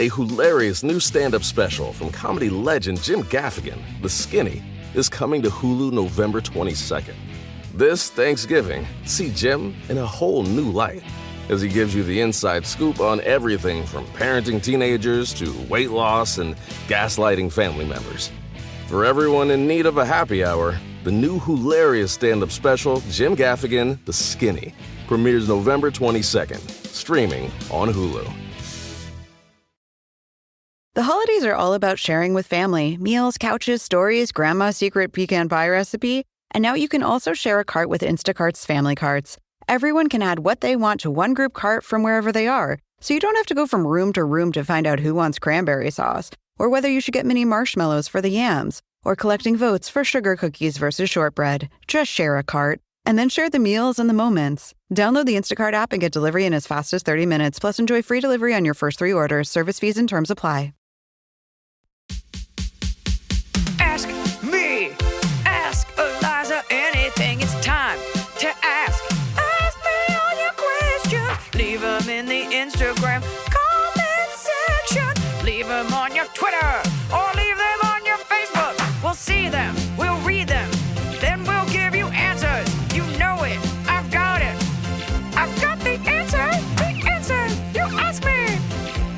A hilarious new stand-up special from comedy legend Jim Gaffigan, The Skinny, is coming to Hulu November 22nd. This Thanksgiving, see Jim in a whole new light as he gives you the inside scoop on everything from parenting teenagers to weight loss and gaslighting family members. For everyone in need of a happy hour, the new hilarious stand-up special, Jim Gaffigan, The Skinny, premieres November 22nd, streaming on Hulu. The holidays are all about sharing with family. Meals, couches, stories, grandma's secret pecan pie recipe. And now you can also share a cart with Instacart's family carts. Everyone can add what they want to one group cart from wherever they are. So you don't have to go from room to room to find out who wants cranberry sauce, or whether you should get mini marshmallows for the yams, or collecting votes for sugar cookies versus shortbread. Just share a cart, and then share the meals and the moments. Download the Instacart app and get delivery in as fast as 30 minutes, plus enjoy free delivery on your first 3 orders. Service fees and terms apply. Ask me, ask Iliza anything. It's time to ask. Ask me all your questions. Leave them in the Instagram comment section. Leave them on your Twitter or leave them on your Facebook. We'll see them, we'll read them, then we'll give you answers. You know it, I've got it. I've got the answer, you ask me.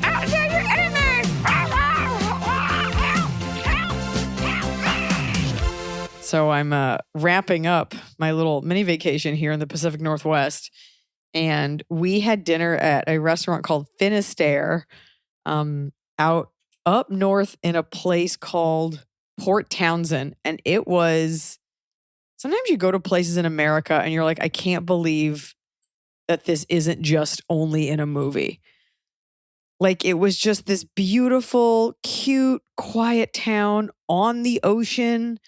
I'll tell you anything. So I'm wrapping up my little mini vacation here in the Pacific Northwest. And we had dinner at a restaurant called Finisterre out up north in a place called Port Townsend. And it was, sometimes you go to places in America and you're like, I can't believe that this isn't just only in a movie. Like, it was just this beautiful, cute, quiet town on the ocean.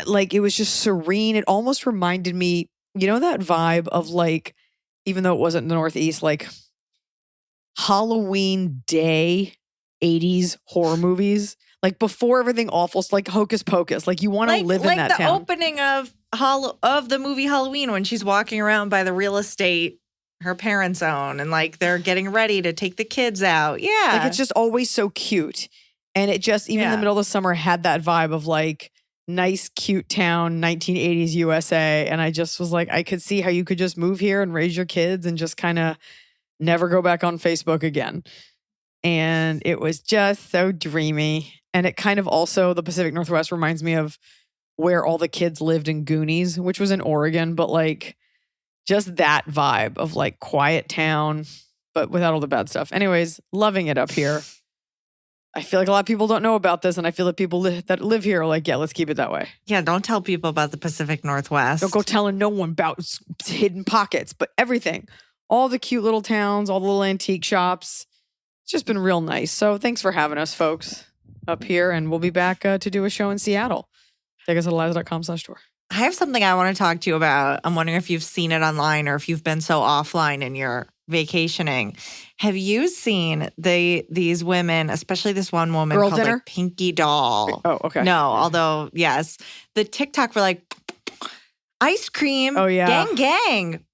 Like, it was just serene. It almost reminded me, you know, that vibe of, like, even though it wasn't in the Northeast, like Halloween Day 80s horror movies. Like, before everything awful, like Hocus Pocus. Like, you want to live in that town. Like the opening of the movie Halloween, when she's walking around by the real estate her parents own, and like they're getting ready to take the kids out. Yeah. Like, it's just always so cute. And it just, even in the middle of the summer, had that vibe of like, nice, cute town, 1980s USA. And I just was like, I could see how you could just move here and raise your kids and just kind of never go back on Facebook again. And it was just so dreamy. And it kind of also, the Pacific Northwest reminds me of where all the kids lived in Goonies, which was in Oregon, but like just that vibe of like quiet town, but without all the bad stuff. Anyways, loving it up here. I feel like a lot of people don't know about this, and I feel that people that live here are like, yeah, let's keep it that way. Yeah, don't tell people about the Pacific Northwest. Don't go telling no one about hidden pockets, but everything. All the cute little towns, all the little antique shops. It's just been real nice. So thanks for having us, folks, up here, and we'll be back to do a show in Seattle. Take us at iliza.com/tour. I have something I want to talk to you about. I'm wondering if you've seen it online or if you've been so offline in your vacationing. Have you seen these women, especially this one woman Girl called dinner? like Pinky Doll? Oh, okay. No, although, yes. The TikTok for like ice cream, Oh, yeah. gang, gang.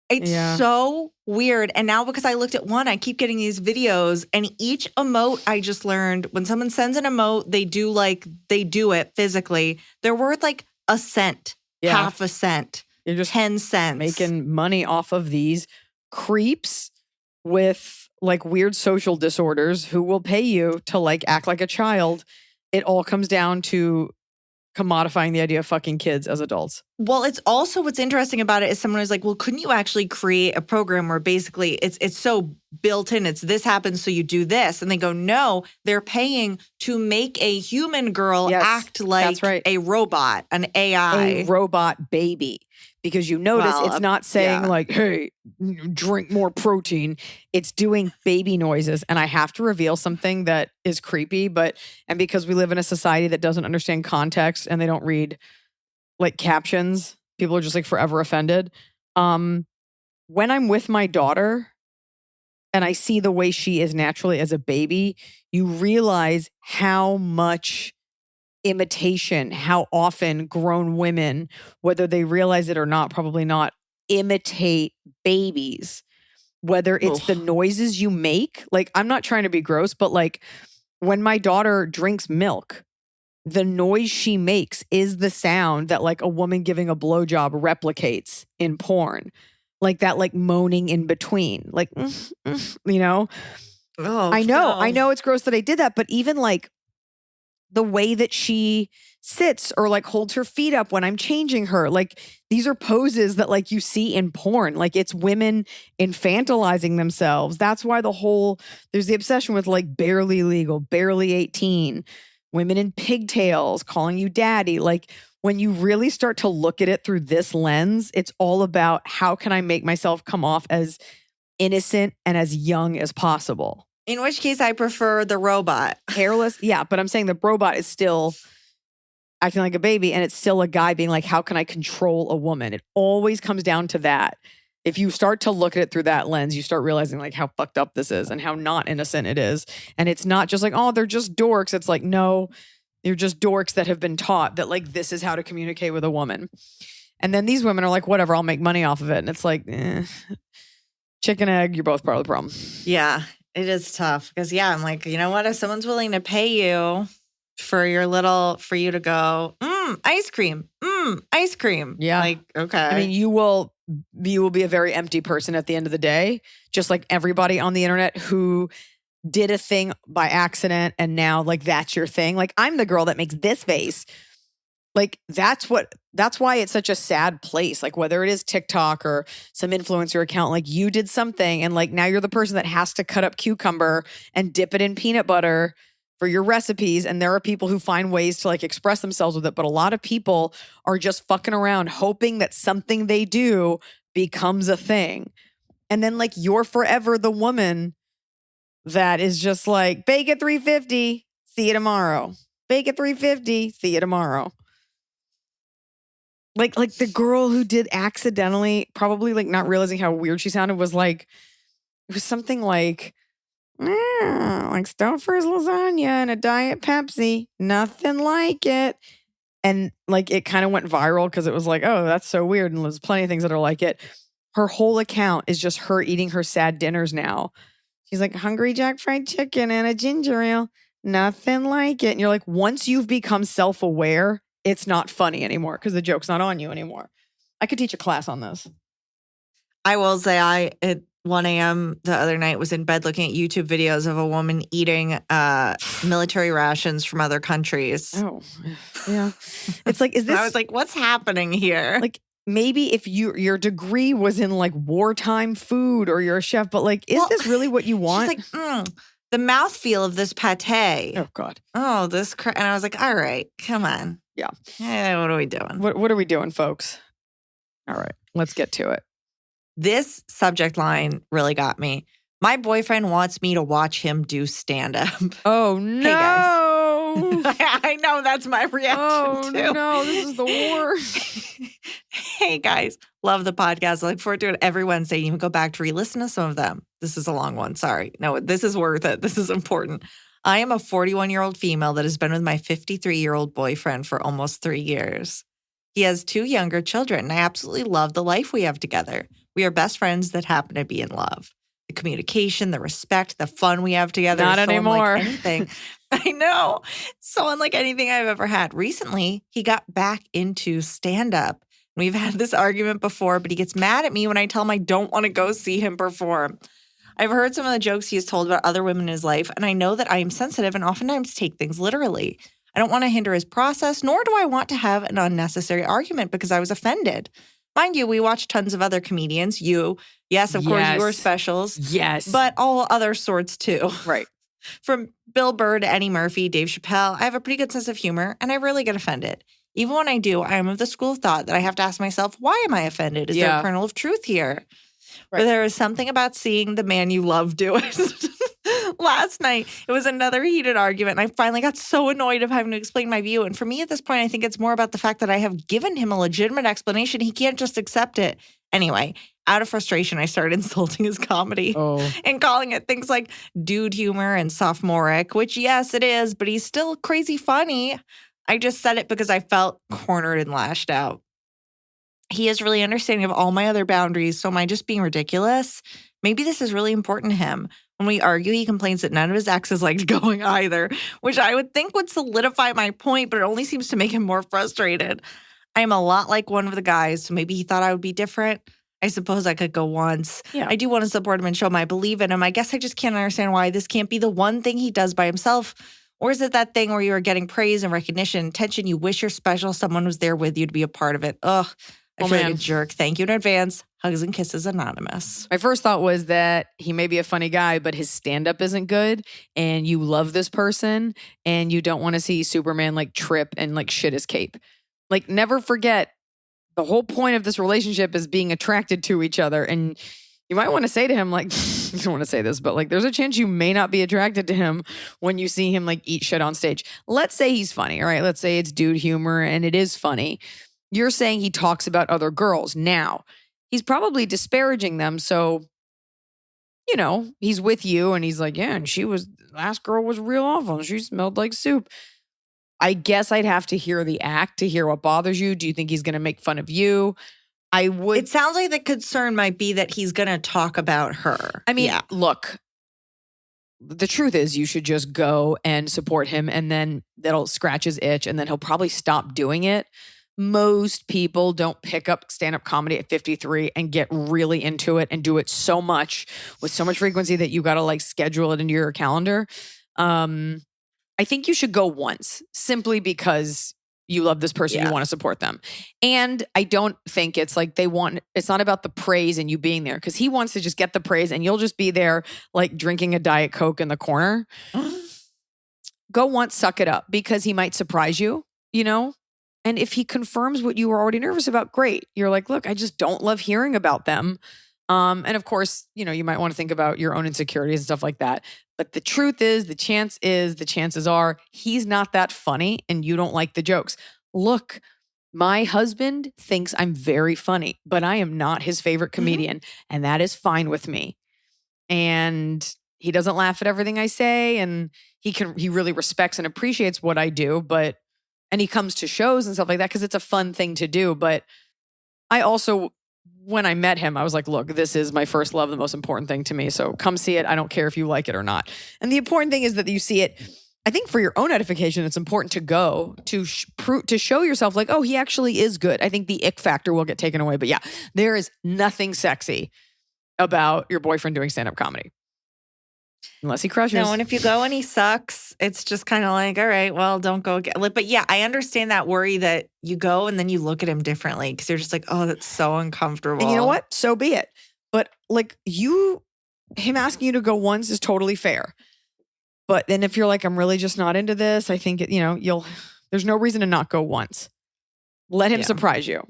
It's so weird. And now because I looked at one, I keep getting these videos, and each emote I just learned, when someone sends an emote, they do it physically. They're worth like a cent, half a cent. You're just 10 cents. making money off of these creeps with like weird social disorders who will pay you to like act like a child. It all comes down to commodifying the idea of fucking kids as adults. Well, it's also, what's interesting about it is someone was like, well, couldn't you actually create a program where basically it's so built in, it's this happens so you do this. And they go, no, they're paying to make a human girl act like a robot, an AI. A robot baby. Because you notice it's not saying like, hey, drink more protein. It's doing baby noises. And I have to reveal something that is creepy, and because we live in a society that doesn't understand context and they don't read like captions, people are just like forever offended. When I'm with my daughter and I see the way she is naturally as a baby, you realize how much imitation, how often grown women, whether they realize it or not, probably not, imitate babies. whether it's the noises you make. Like, I'm not trying to be gross, but like when my daughter drinks milk, the noise she makes is the sound that like a woman giving a blowjob replicates in porn. Like that, like moaning in between, like, you know? Oh, I know it's gross that I did that, but even like the way that she sits or like holds her feet up when I'm changing her, like these are poses that like you see in porn. Like it's women infantilizing themselves. That's why there's the obsession with like barely legal, barely 18, women in pigtails, calling you daddy. Like when you really start to look at it through this lens, it's all about how can I make myself come off as innocent and as young as possible. In which case I prefer the robot. Hairless, yeah, but I'm saying the robot is still acting like a baby and it's still a guy being like, how can I control a woman? It always comes down to that. If you start to look at it through that lens, you start realizing like how fucked up this is and how not innocent it is. And it's not just like, oh, they're just dorks. It's like, no, they're just dorks that have been taught that like this is how to communicate with a woman. And then these women are like, whatever, I'll make money off of it. And it's like, chicken egg, you're both part of the problem. Yeah, it is tough because, yeah, I'm like, you know what? If someone's willing to pay you for you to go, ice cream, ice cream. Yeah. Like, okay. I mean, you will be a very empty person at the end of the day, just like everybody on the internet who did a thing by accident and now like that's your thing. Like I'm the girl that makes this face. Like that's why it's such a sad place. Like whether it is TikTok or some influencer account, like you did something and like now you're the person that has to cut up cucumber and dip it in peanut butter for your recipes. And there are people who find ways to like express themselves with it. But a lot of people are just fucking around hoping that something they do becomes a thing. And then like you're forever the woman that is just like, bake at 350, see you tomorrow. Bake at 350, see you tomorrow. Like the girl who did accidentally, probably like not realizing how weird she sounded, was like, it was something like Stouffer's lasagna and a Diet Pepsi, nothing like it. And like it kind of went viral because it was like, oh, that's so weird. And there's plenty of things that are like it. Her whole account is just her eating her sad dinners now. She's like, Hungry Jack fried chicken and a ginger ale, nothing like it. And you're like, once you've become self-aware, it's not funny anymore because the joke's not on you anymore. I could teach a class on this. I will say at 1 a.m. the other night was in bed looking at YouTube videos of a woman eating military rations from other countries. Oh, yeah. It's like, is this... I was like, what's happening here? Like, maybe if your degree was in like wartime food or you're a chef, but like, is this really what you want? She's like, the mouthfeel of this pate. Oh, God. Oh, and I was like, all right, come on. Yeah. What are we doing? What are we doing, folks? All right, let's get to it. This subject line really got me. My boyfriend wants me to watch him do stand-up. Oh, no. Hey, guys. I know, that's my reaction, too. Oh, no, this is the worst. Hey, guys. Love the podcast. I look forward to it every Wednesday. You can go back to re-listen to some of them. This is a long one. Sorry. No, this is worth it. This is important. I am a 41-year-old female that has been with my 53-year-old boyfriend for almost 3 years. He has 2 younger children, and I absolutely love the life we have together. We are best friends that happen to be in love. The communication, the respect, the fun we have together. Not anymore. Unlike anything. I know. So unlike anything I've ever had. Recently, he got back into stand-up. We've had this argument before, but he gets mad at me when I tell him I don't want to go see him perform. I've heard some of the jokes he has told about other women in his life, and I know that I am sensitive and oftentimes take things literally. I don't want to hinder his process, nor do I want to have an unnecessary argument because I was offended. Mind you, we watch tons of other comedians. Yes, of course, your specials. Yes. But all other sorts too. Right. From Bill Burr to Eddie Murphy, Dave Chappelle, I have a pretty good sense of humor, and I rarely get offended. Even when I do, I am of the school of thought that I have to ask myself, why am I offended? Is there a kernel of truth here? Right. But there is something about seeing the man you love do it. Last night, it was another heated argument, and I finally got so annoyed of having to explain my view. And for me at this point, I think it's more about the fact that I have given him a legitimate explanation. He can't just accept it. Anyway, out of frustration, I started insulting his comedy and calling it things like dude humor and sophomoric, which, yes, it is, but he's still crazy funny. I just said it because I felt cornered and lashed out. He is really understanding of all my other boundaries, so am I just being ridiculous? Maybe this is really important to him. When we argue, he complains that none of his exes liked going either, which I would think would solidify my point, but it only seems to make him more frustrated. I am a lot like one of the guys, so maybe he thought I would be different. I suppose I could go once. Yeah. I do want to support him and show him I believe in him. I guess I just can't understand why this can't be the one thing he does by himself. Or is it that thing where you are getting praise and recognition, attention, you wish you're special, someone was there with you to be a part of it? Ugh, I feel like a jerk. Thank you in advance. Hugs and kisses, Anonymous. My first thought was that he may be a funny guy, but his stand-up isn't good, and you love this person, and you don't want to see Superman like trip and like shit his cape. Like, never forget, the whole point of this relationship is being attracted to each other. And you might want to say to him, like, you don't want to say this, but like, there's a chance you may not be attracted to him when you see him like eat shit on stage. Let's say he's funny, all right? Let's say it's dude humor and it is funny. You're saying he talks about other girls. Now, he's probably disparaging them. So, you know, he's with you and he's like, yeah, and last girl was real awful. She smelled like soup. I guess I'd have to hear the act to hear what bothers you. Do you think he's going to make fun of you? I would. It sounds like the concern might be that he's going to talk about her. I mean, look, the truth is you should just go and support him, and then that'll scratch his itch, and then he'll probably stop doing it. Most people don't pick up stand-up comedy at 53 and get really into it and do it so much with so much frequency that you got to like schedule it into your calendar. I think you should go once simply because you love this person, you want to support them. And I don't think it's like it's not about the praise and you being there, because he wants to just get the praise and you'll just be there like drinking a Diet Coke in the corner. Go once, suck it up, because he might surprise you, you know? And if he confirms what you were already nervous about, great. You're like, look, I just don't love hearing about them. And of course, you know, you might want to think about your own insecurities and stuff like that. But the truth is, the chances are he's not that funny and you don't like the jokes. Look, my husband thinks I'm very funny, but I am not his favorite comedian. And that is fine with me. And he doesn't laugh at everything I say. And he really respects and appreciates what I do. And he comes to shows and stuff like that because it's a fun thing to do. But I also, when I met him, I was like, look, this is my first love, the most important thing to me. So come see it. I don't care if you like it or not. And the important thing is that you see it. I think for your own edification, it's important to go to show yourself like, oh, he actually is good. I think the ick factor will get taken away. But yeah, there is nothing sexy about your boyfriend doing stand-up comedy. Unless he crushes. No, and if you go and he sucks, it's just kind of like, all right, well, don't go again. But yeah, I understand that worry that you go and then you look at him differently because you're just like, oh, that's so uncomfortable. And you know what? So be it. But like him asking you to go once is totally fair. But then if you're like, I'm really just not into this, I think, there's no reason to not go once. Let him surprise you.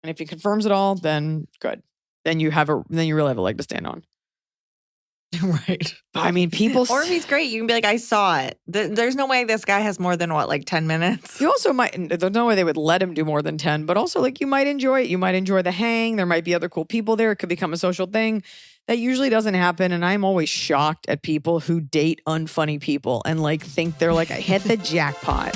And if he confirms it all, then good. Then you really have a leg to stand on. Right. I mean, or if he's great, you can be like, I saw it. There's no way this guy has more than 10 minutes. You also there's no way they would let him do more than 10, but also like you might enjoy it. You might enjoy the hang. There might be other cool people there. It could become a social thing. That usually doesn't happen. And I'm always shocked at people who date unfunny people and like think they're like, I hit the jackpot.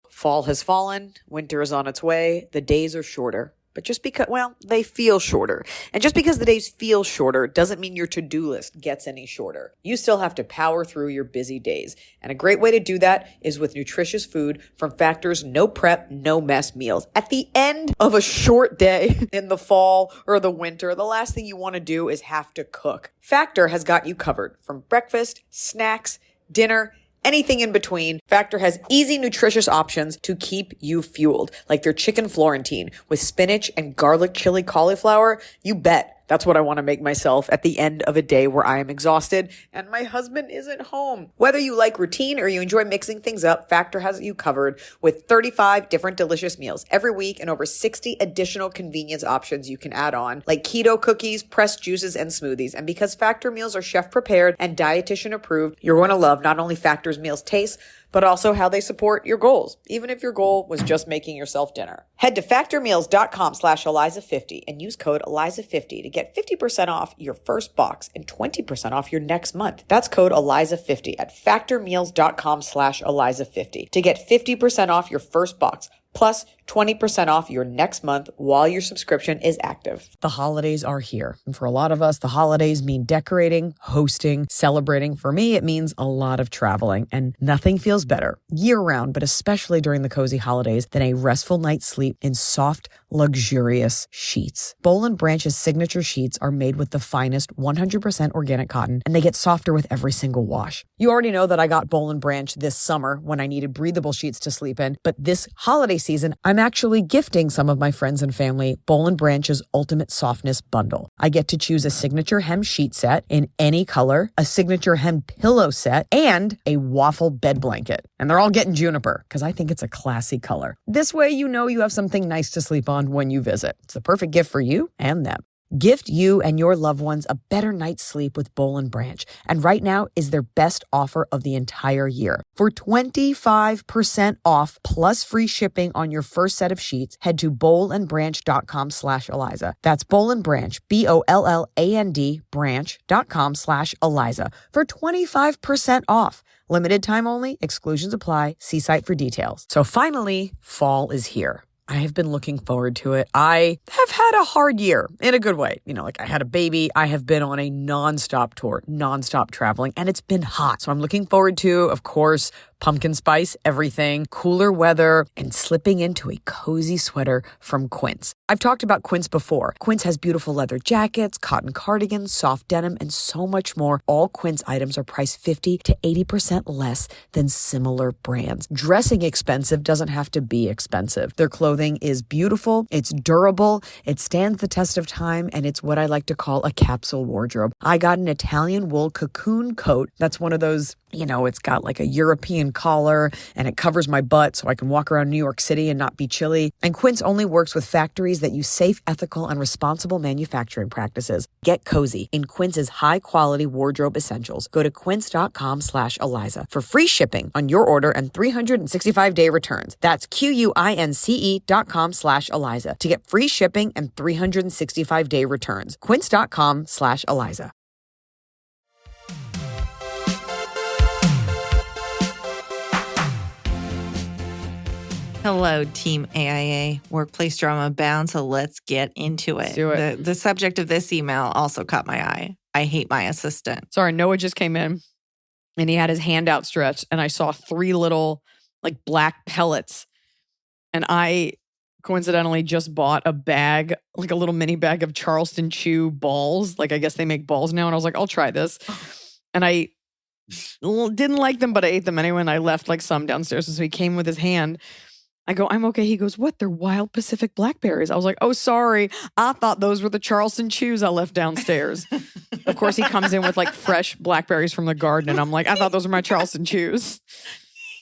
Fall has fallen. Winter is on its way. The days are shorter. But just because, they feel shorter. And just because the days feel shorter doesn't mean your to-do list gets any shorter. You still have to power through your busy days. And a great way to do that is with nutritious food from Factor's no prep, no mess meals. At the end of a short day in the fall or the winter, the last thing you want to do is have to cook. Factor has got you covered from breakfast, snacks, dinner, anything in between. Factor has easy, nutritious options to keep you fueled, like their chicken Florentine with spinach and garlic chili cauliflower. You bet. That's what I want to make myself at the end of a day where I am exhausted and my husband isn't home. Whether you like routine or you enjoy mixing things up, Factor has you covered with 35 different delicious meals every week and over 60 additional convenience options you can add on, like keto cookies, pressed juices, and smoothies. And because Factor meals are chef prepared and dietitian approved, you're going to love not only Factor's meals taste, but also how they support your goals, even if your goal was just making yourself dinner. Head to factormeals.com/Iliza50 and use code Iliza50 to get 50% off your first box and 20% off your next month. That's code Iliza50 at factormeals.com/Iliza50 to get 50% off your first box plus 20% off your next month while your subscription is active. The holidays are here. And for a lot of us, the holidays mean decorating, hosting, celebrating. For me, it means a lot of traveling. And nothing feels better year-round, but especially during the cozy holidays, than a restful night's sleep in soft, luxurious sheets. Boll & Branch's signature sheets are made with the finest 100% organic cotton, and they get softer with every single wash. You already know that I got Boll & Branch this summer when I needed breathable sheets to sleep in, but this holiday season, I'm actually gifting some of my friends and family Boll & Branch's Ultimate Softness Bundle. I get to choose a signature hem sheet set in any color, a signature hem pillow set, and a waffle bed blanket. And they're all getting juniper because I think it's a classy color. This way you know you have something nice to sleep on when you visit. It's the perfect gift for you and them. Gift you and your loved ones a better night's sleep with Boll & Branch. And right now is their best offer of the entire year. For 25% off plus free shipping on your first set of sheets, head to bollandbranch.com/Iliza. That's Boll & Branch, BOLLAND branch.com/Iliza for 25% off. Limited time only, exclusions apply. See site for details. So finally, fall is here. I have been looking forward to it. I have had a hard year in a good way. I had a baby. I have been on a nonstop tour, nonstop traveling, and it's been hot. So I'm looking forward to, of course, pumpkin spice, everything, cooler weather, and slipping into a cozy sweater from Quince. I've talked about Quince before. Quince has beautiful leather jackets, cotton cardigans, soft denim, and so much more. All Quince items are priced 50 to 80% less than similar brands. Dressing expensive doesn't have to be expensive. Their clothing is beautiful, it's durable, it stands the test of time, and it's what I like to call a capsule wardrobe. I got an Italian wool cocoon coat. That's one of those, it's got like a European collar and it covers my butt so I can walk around New York City and not be chilly. And Quince only works with factories that use safe, ethical, and responsible manufacturing practices. Get cozy in Quince's high-quality wardrobe essentials. Go to quince.com/Iliza for free shipping on your order and 365-day returns. That's QUINCE.com/Iliza to get free shipping and 365-day returns. Quince.com/Iliza. Hello, Team AIA. Workplace drama abound, so let's get into it. Let's do it. The subject of this email also caught my eye. I hate my assistant. Sorry, Noah just came in and he had his hand outstretched and I saw 3 little black pellets. And I coincidentally just bought a bag, a little mini bag of Charleston Chew balls. I guess they make balls now. And I was like, I'll try this. And I didn't like them, but I ate them anyway. And I left some downstairs. And so he came with his hand. I go, I'm okay. He goes, what? They're wild Pacific blackberries. I was like, oh, sorry. I thought those were the Charleston Chews I left downstairs. Of course, he comes in with fresh blackberries from the garden. And I'm like, I thought those were my Charleston Chews.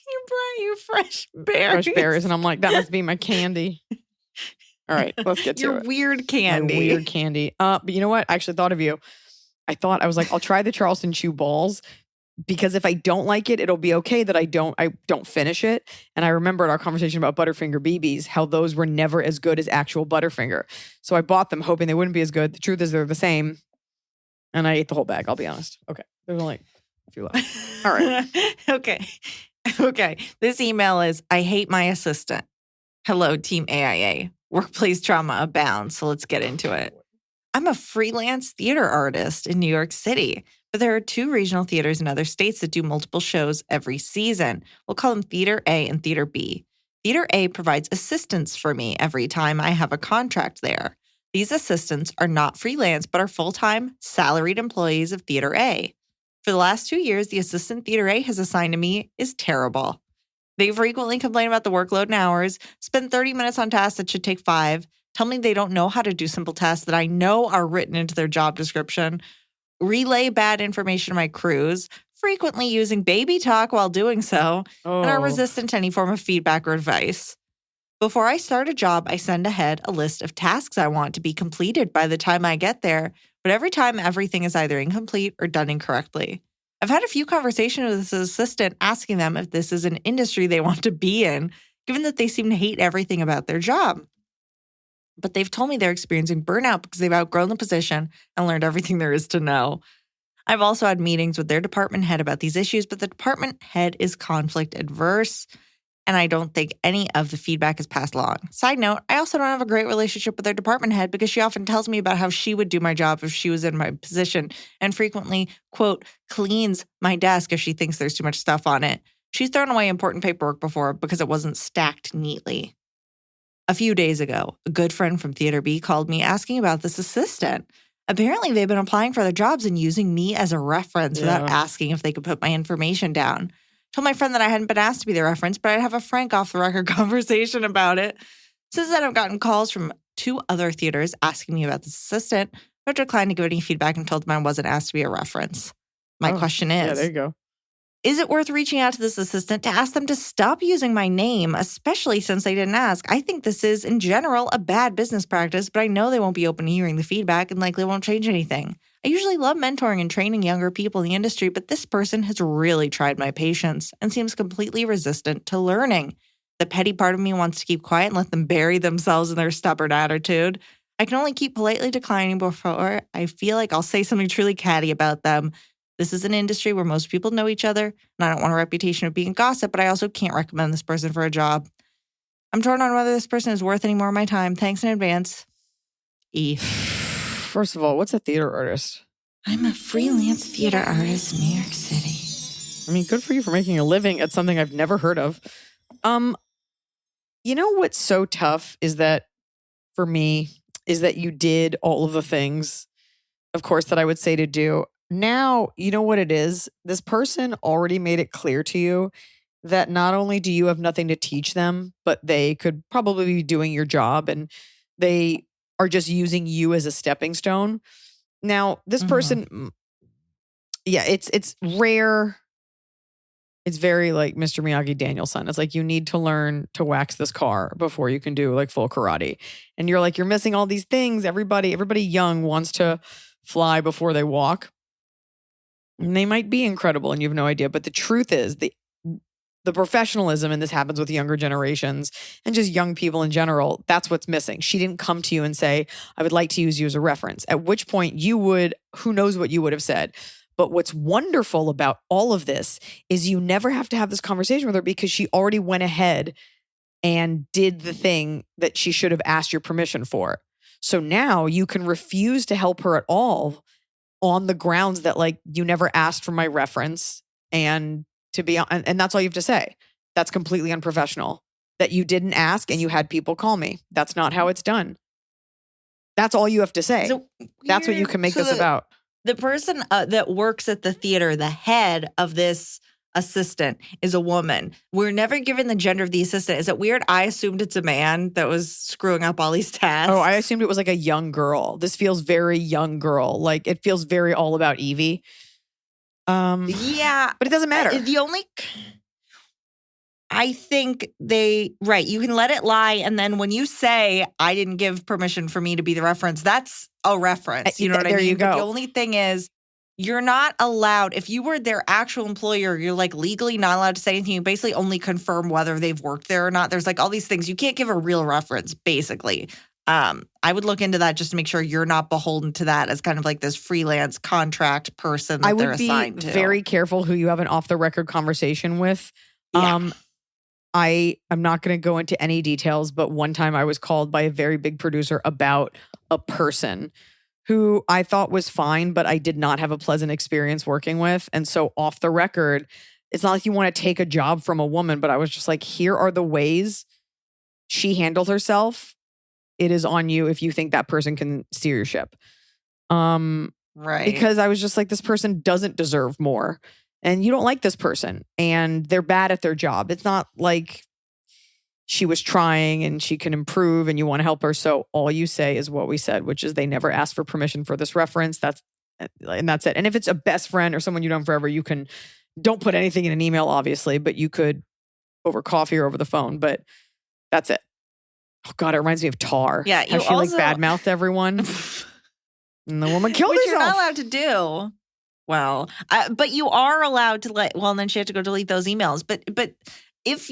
He brought you fresh berries. Fresh berries. And I'm like, that must be my candy. All right, let's get to Your it. weird candy. My weird candy. But you know what? I actually thought of you. I was like, I'll try the Charleston Chew balls. Because if I don't like it, it'll be okay that I don't finish it. And I remembered our conversation about Butterfinger BBs, how those were never as good as actual Butterfinger. So I bought them hoping they wouldn't be as good. The truth is they're the same. And I ate the whole bag, I'll be honest. Okay. There's only a few left. All right. Okay. This email is, I hate my assistant. Hello, Team AIA. Workplace trauma abounds, so let's get into it. I'm a freelance theater artist in New York City. But there are 2 regional theaters in other states that do multiple shows every season. We'll call them Theater A and Theater B. Theater A provides assistants for me every time I have a contract there. These assistants are not freelance, but are full-time, salaried employees of Theater A. For the last 2 years, the assistant Theater A has assigned to me is terrible. They frequently complain about the workload and hours, spend 30 minutes on tasks that should take 5, tell me they don't know how to do simple tasks that I know are written into their job description, relay bad information to my crews, frequently using baby talk while doing so, and are resistant to any form of feedback or advice. Before I start a job, I send ahead a list of tasks I want to be completed by the time I get there, but every time everything is either incomplete or done incorrectly. I've had a few conversations with this assistant asking them if this is an industry they want to be in, given that they seem to hate everything about their job. But they've told me they're experiencing burnout because they've outgrown the position and learned everything there is to know. I've also had meetings with their department head about these issues, but the department head is conflict adverse. and I don't think any of the feedback is passed along. Side note, I also don't have a great relationship with their department head because she often tells me about how she would do my job if she was in my position and frequently, quote, cleans my desk if she thinks there's too much stuff on it. She's thrown away important paperwork before because it wasn't stacked neatly. A few days ago, a good friend from Theater B called me asking about this assistant. Apparently, they've been applying for the jobs and using me as a reference without asking if they could put my information down. Told my friend that I hadn't been asked to be the reference, but I'd have a frank off-the-record conversation about it. Since then, I've gotten calls from 2 other theaters asking me about this assistant, but I declined to give any feedback and told them I wasn't asked to be a reference. My question is, there you go. Is it worth reaching out to this assistant to ask them to stop using my name, especially since they didn't ask? I think this is, in general, a bad business practice, but I know they won't be open to hearing the feedback and likely won't change anything. I usually love mentoring and training younger people in the industry, but this person has really tried my patience and seems completely resistant to learning. The petty part of me wants to keep quiet and let them bury themselves in their stubborn attitude. I can only keep politely declining before I feel like I'll say something truly catty about them. This is an industry where most people know each other, and I don't want a reputation of being gossip, but I also can't recommend this person for a job. I'm torn on whether this person is worth any more of my time. Thanks in advance. E. First of all, what's a theater artist? I'm a freelance theater artist in New York City. I mean, good for you for making a living at something I've never heard of. You know what's so tough is that, for me, is that you did all of the things, of course, that I would say to do. Now, you know what it is? This person already made it clear to you that not only do you have nothing to teach them, but they could probably be doing your job and they are just using you as a stepping stone. Now, this person, it's rare. It's very like Mr. Miyagi Danielson. It's like you need to learn to wax this car before you can do like full karate. And you're like, you're missing all these things. Everybody young wants to fly before they walk. And they might be incredible and you have no idea. But the truth is the professionalism, and this happens with younger generations and just young people in general, that's what's missing. She didn't come to you and say, I would like to use you as a reference. At which point you would, who knows what you would have said. But what's wonderful about all of this is you never have to have this conversation with her because she already went ahead and did the thing that she should have asked your permission for. So now you can refuse to help her at all on the grounds that like you never asked for my reference and that's all you have to say. That's completely unprofessional. That you didn't ask and you had people call me. That's not how it's done. That's all you have to say. That's what you can make this about. The person that works at the theater, the head of this assistant, is a woman. We're never given the gender of the assistant. Is it weird? I assumed it's a man that was screwing up all these tasks. Oh, I assumed it was like a young girl. This feels very young girl. Like it feels very all about Evie. Yeah. But it doesn't matter. I think you can let it lie. And then when you say, I didn't give permission for me to be the reference, that's a reference. You know what I mean? There you go. But the only thing is, you're not allowed, if you were their actual employer, you're like legally not allowed to say anything. You basically only confirm whether they've worked there or not. There's like all these things. You can't give a real reference, basically. I would look into that just to make sure you're not beholden to that as kind of like this freelance contract person that they're assigned to. I would be very careful who you have an off-the-record conversation with. Yeah. I'm not going to go into any details, but one time I was called by a very big producer about a person who I thought was fine, but I did not have a pleasant experience working with. And so off the record, it's not like you want to take a job from a woman, but I was just like, here are the ways she handled herself. It is on you if you think that person can steer your ship. Right. Because I was just like, this person doesn't deserve more. And you don't like this person. And they're bad at their job. It's not like she was trying and she can improve and you want to help her. So all you say is what we said, which is they never asked for permission for this reference. That's it. And if it's a best friend or someone you've known forever, you can, don't put anything in an email, obviously, but you could over coffee or over the phone. But that's it. Oh God, it reminds me of Tar. Yeah, how she like badmouthed everyone. And the woman killed herself. Which you're not allowed to do. Well, but you are allowed to and then she had to go delete those emails. But if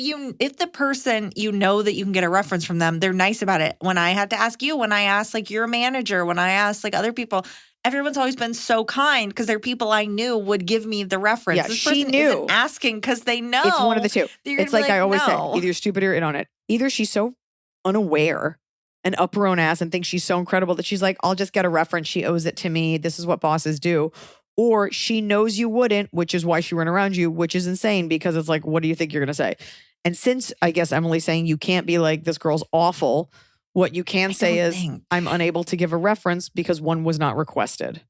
the person, you know that you can get a reference from them, they're nice about it. When I had to ask you, when I asked like your manager, when I asked like other people, everyone's always been so kind because they're people I knew would give me the reference. Yeah, this she person knew. isn't asking because they know. It's one of the two. It's like I always say, no. either you're stupid or in on it. Either she's so unaware and up her own ass and thinks she's so incredible that she's like, I'll just get a reference. She owes it to me. This is what bosses do. Or she knows you wouldn't, which is why she ran around you, which is insane because it's like, what do you think you're going to say? And since I guess Emily's saying you can't be like, this girl's awful, what you can say is, I'm unable to give a reference because one was not requested.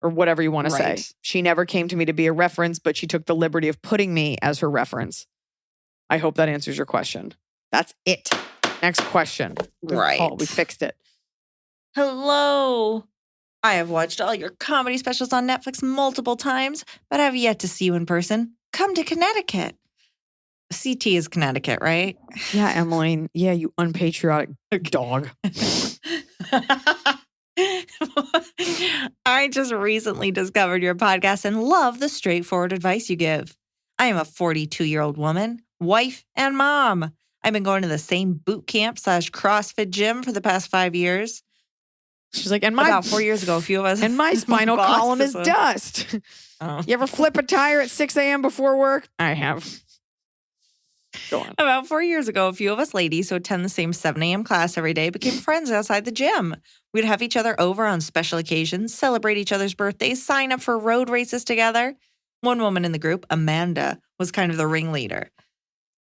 Or whatever you want to say. She never came to me to be a reference, but she took the liberty of putting me as her reference. I hope that answers your question. That's it. Next question. Right. Oh, we fixed it. Hello. I have watched all your comedy specials on Netflix multiple times, but I have yet to see you in person. Come to Connecticut. CT is Connecticut, right? Yeah, Emily. Yeah, you unpatriotic dog. I just recently discovered your podcast and love the straightforward advice you give. I am a 42-year-old woman, wife, and mom. I've been going to the same boot camp / CrossFit gym for the past 5 years. She's like, about 4 years ago, a few of us. And my spinal column is dust. Oh. You ever flip a tire at 6 a.m. before work? I have. Go on. About 4 years ago, a few of us ladies who attend the same 7 a.m. class every day became friends outside the gym. We'd have each other over on special occasions, celebrate each other's birthdays, sign up for road races together. One woman in the group, Amanda, was kind of the ringleader.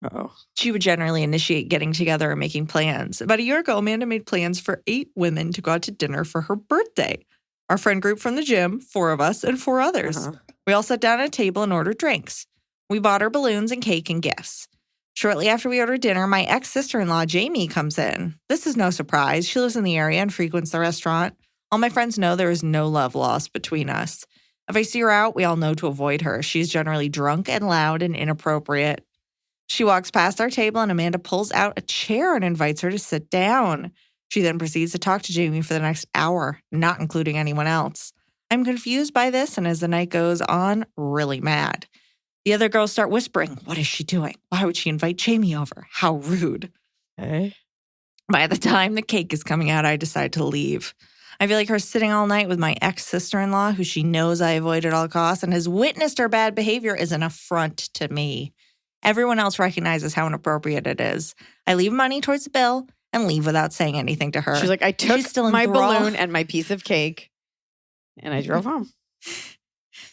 Uh-oh. She would generally initiate getting together and making plans. About a year ago, Amanda made plans for 8 women to go out to dinner for her birthday. Our friend group from the gym, 4 of us, and 4 others. Uh-huh. We all sat down at a table and ordered drinks. We bought her balloons and cake and gifts. Shortly after we ordered dinner, my ex-sister-in-law, Jamie, comes in. This is no surprise. She lives in the area and frequents the restaurant. All my friends know there is no love lost between us. If I see her out, we all know to avoid her. She's generally drunk and loud and inappropriate. She walks past our table and Amanda pulls out a chair and invites her to sit down. She then proceeds to talk to Jamie for the next hour, not including anyone else. I'm confused by this and as the night goes on, really mad. The other girls start whispering, what is she doing? Why would she invite Jamie over? How rude. Hey. By the time the cake is coming out, I decide to leave. I feel like her sitting all night with my ex-sister-in-law, who she knows I avoid at all costs and has witnessed her bad behavior, is an affront to me. Everyone else recognizes how inappropriate it is. I leave money towards the bill and leave without saying anything to her. She's like, I took my balloon and my piece of cake and I drove home.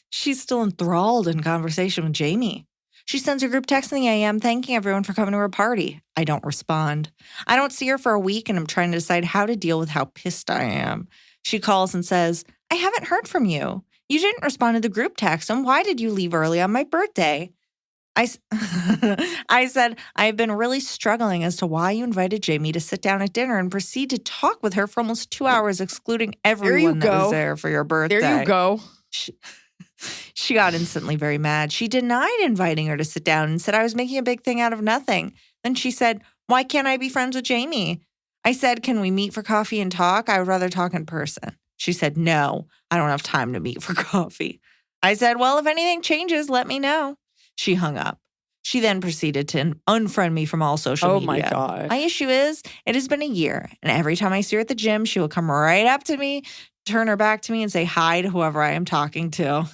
She's still enthralled in conversation with Jamie. She sends a group text in the AM thanking everyone for coming to her party. I don't respond. I don't see her for a week and I'm trying to decide how to deal with how pissed I am. She calls and says, I haven't heard from you. You didn't respond to the group text and why did you leave early on my birthday? I said, I've been really struggling as to why you invited Jamie to sit down at dinner and proceed to talk with her for almost 2 hours, excluding everyone that was there for your birthday. There you go. She got instantly very mad. She denied inviting her to sit down and said I was making a big thing out of nothing. Then she said, why can't I be friends with Jamie? I said, can we meet for coffee and talk? I would rather talk in person. She said, no, I don't have time to meet for coffee. I said, well, if anything changes, let me know. She hung up. She then proceeded to unfriend me from all social media. Oh my God. My issue is, it has been a year, and every time I see her at the gym, she will come right up to me, turn her back to me, and say hi to whoever I am talking to.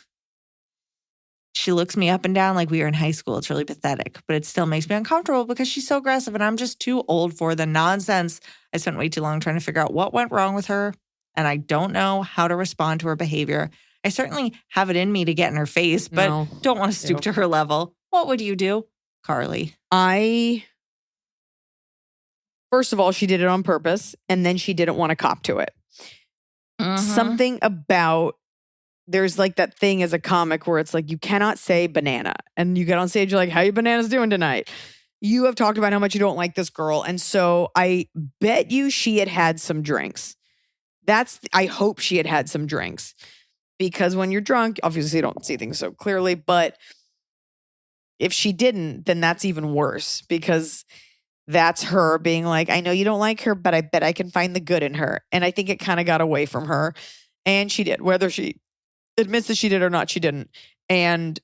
She looks me up and down like we were in high school. It's really pathetic, but it still makes me uncomfortable because she's so aggressive, and I'm just too old for the nonsense. I spent way too long trying to figure out what went wrong with her, and I don't know how to respond to her behavior. I certainly have it in me to get in her face, but don't want to stoop to her level. What would you do, Carly? First of all, she did it on purpose, and then she didn't want to cop to it. Something about, there's like that thing as a comic where it's like, you cannot say banana. And you get on stage, you're like, how you bananas doing tonight? You have talked about how much you don't like this girl. And so I bet you she had some drinks. I hope she had some drinks. Because when you're drunk, obviously you don't see things so clearly. But if she didn't, then that's even worse. Because that's her being like, I know you don't like her, but I bet I can find the good in her. And I think it kind of got away from her. And she did. Whether she admits that she did or not, she didn't. And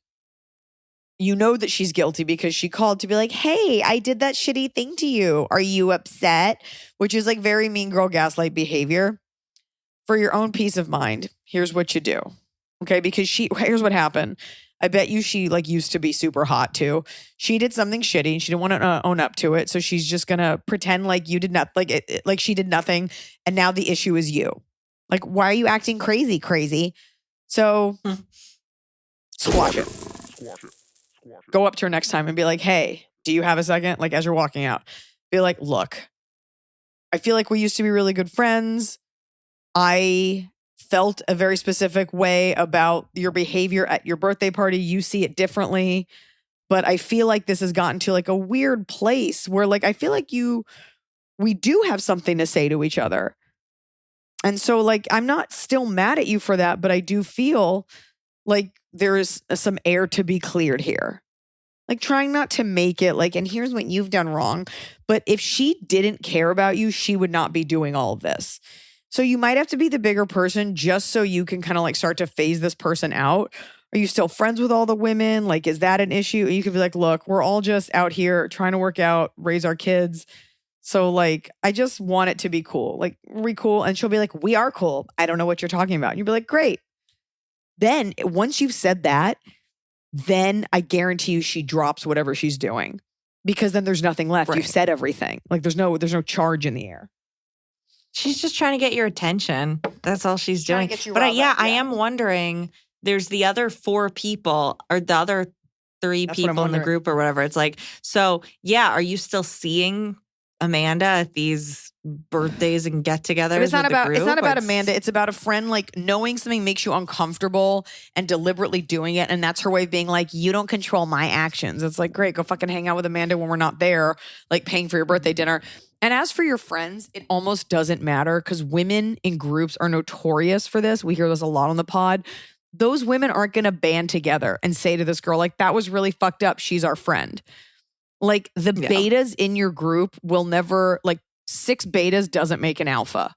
you know that she's guilty because she called to be like, hey, I did that shitty thing to you. Are you upset? Which is like very mean girl gaslight behavior. for your own peace of mind, here's what you do. Okay, because here's what happened. I bet you she like used to be super hot too. She did something shitty and she didn't want to own up to it. So she's just going to pretend like you did not like she did nothing. And now the issue is you. Like, why are you acting crazy? So squash it. Go up to her next time and be like, hey, do you have a second? Like, as you're walking out, be like, look, I feel like we used to be really good friends. I felt a very specific way about your behavior at your birthday party. You see it differently. But I feel like this has gotten to like a weird place where like, I feel like we do have something to say to each other. And so like, I'm not still mad at you for that, but I do feel like there is some air to be cleared here. Like trying not to make it like, and here's what you've done wrong. But if she didn't care about you, she would not be doing all of this. So you might have to be the bigger person just so you can kind of like start to phase this person out. Are you still friends with all the women? Like, is that an issue? You could be like, look, we're all just out here trying to work out, raise our kids. So like, I just want it to be cool. Like, we cool. And she'll be like, we are cool. I don't know what you're talking about. And you'll be like, great. Then once you've said that, then I guarantee you she drops whatever she's doing because then there's nothing left. Right. You've said everything. Like there's no charge in the air. She's just trying to get your attention. That's all she's doing. But I am wondering, there's the other 4 people or the other 3 people in the group or whatever. It's like, so yeah, are you still seeing Amanda at these birthdays and get-togethers? It's not about Amanda. It's about a friend like knowing something makes you uncomfortable and deliberately doing it. And that's her way of being like, you don't control my actions. It's like, great, go fucking hang out with Amanda when we're not there, like paying for your birthday dinner. And as for your friends, it almost doesn't matter because women in groups are notorious for this. We hear this a lot on the pod. Those women aren't going to band together and say to this girl, like, that was really fucked up. She's our friend. Like the betas in your group will never, like 6 betas doesn't make an alpha.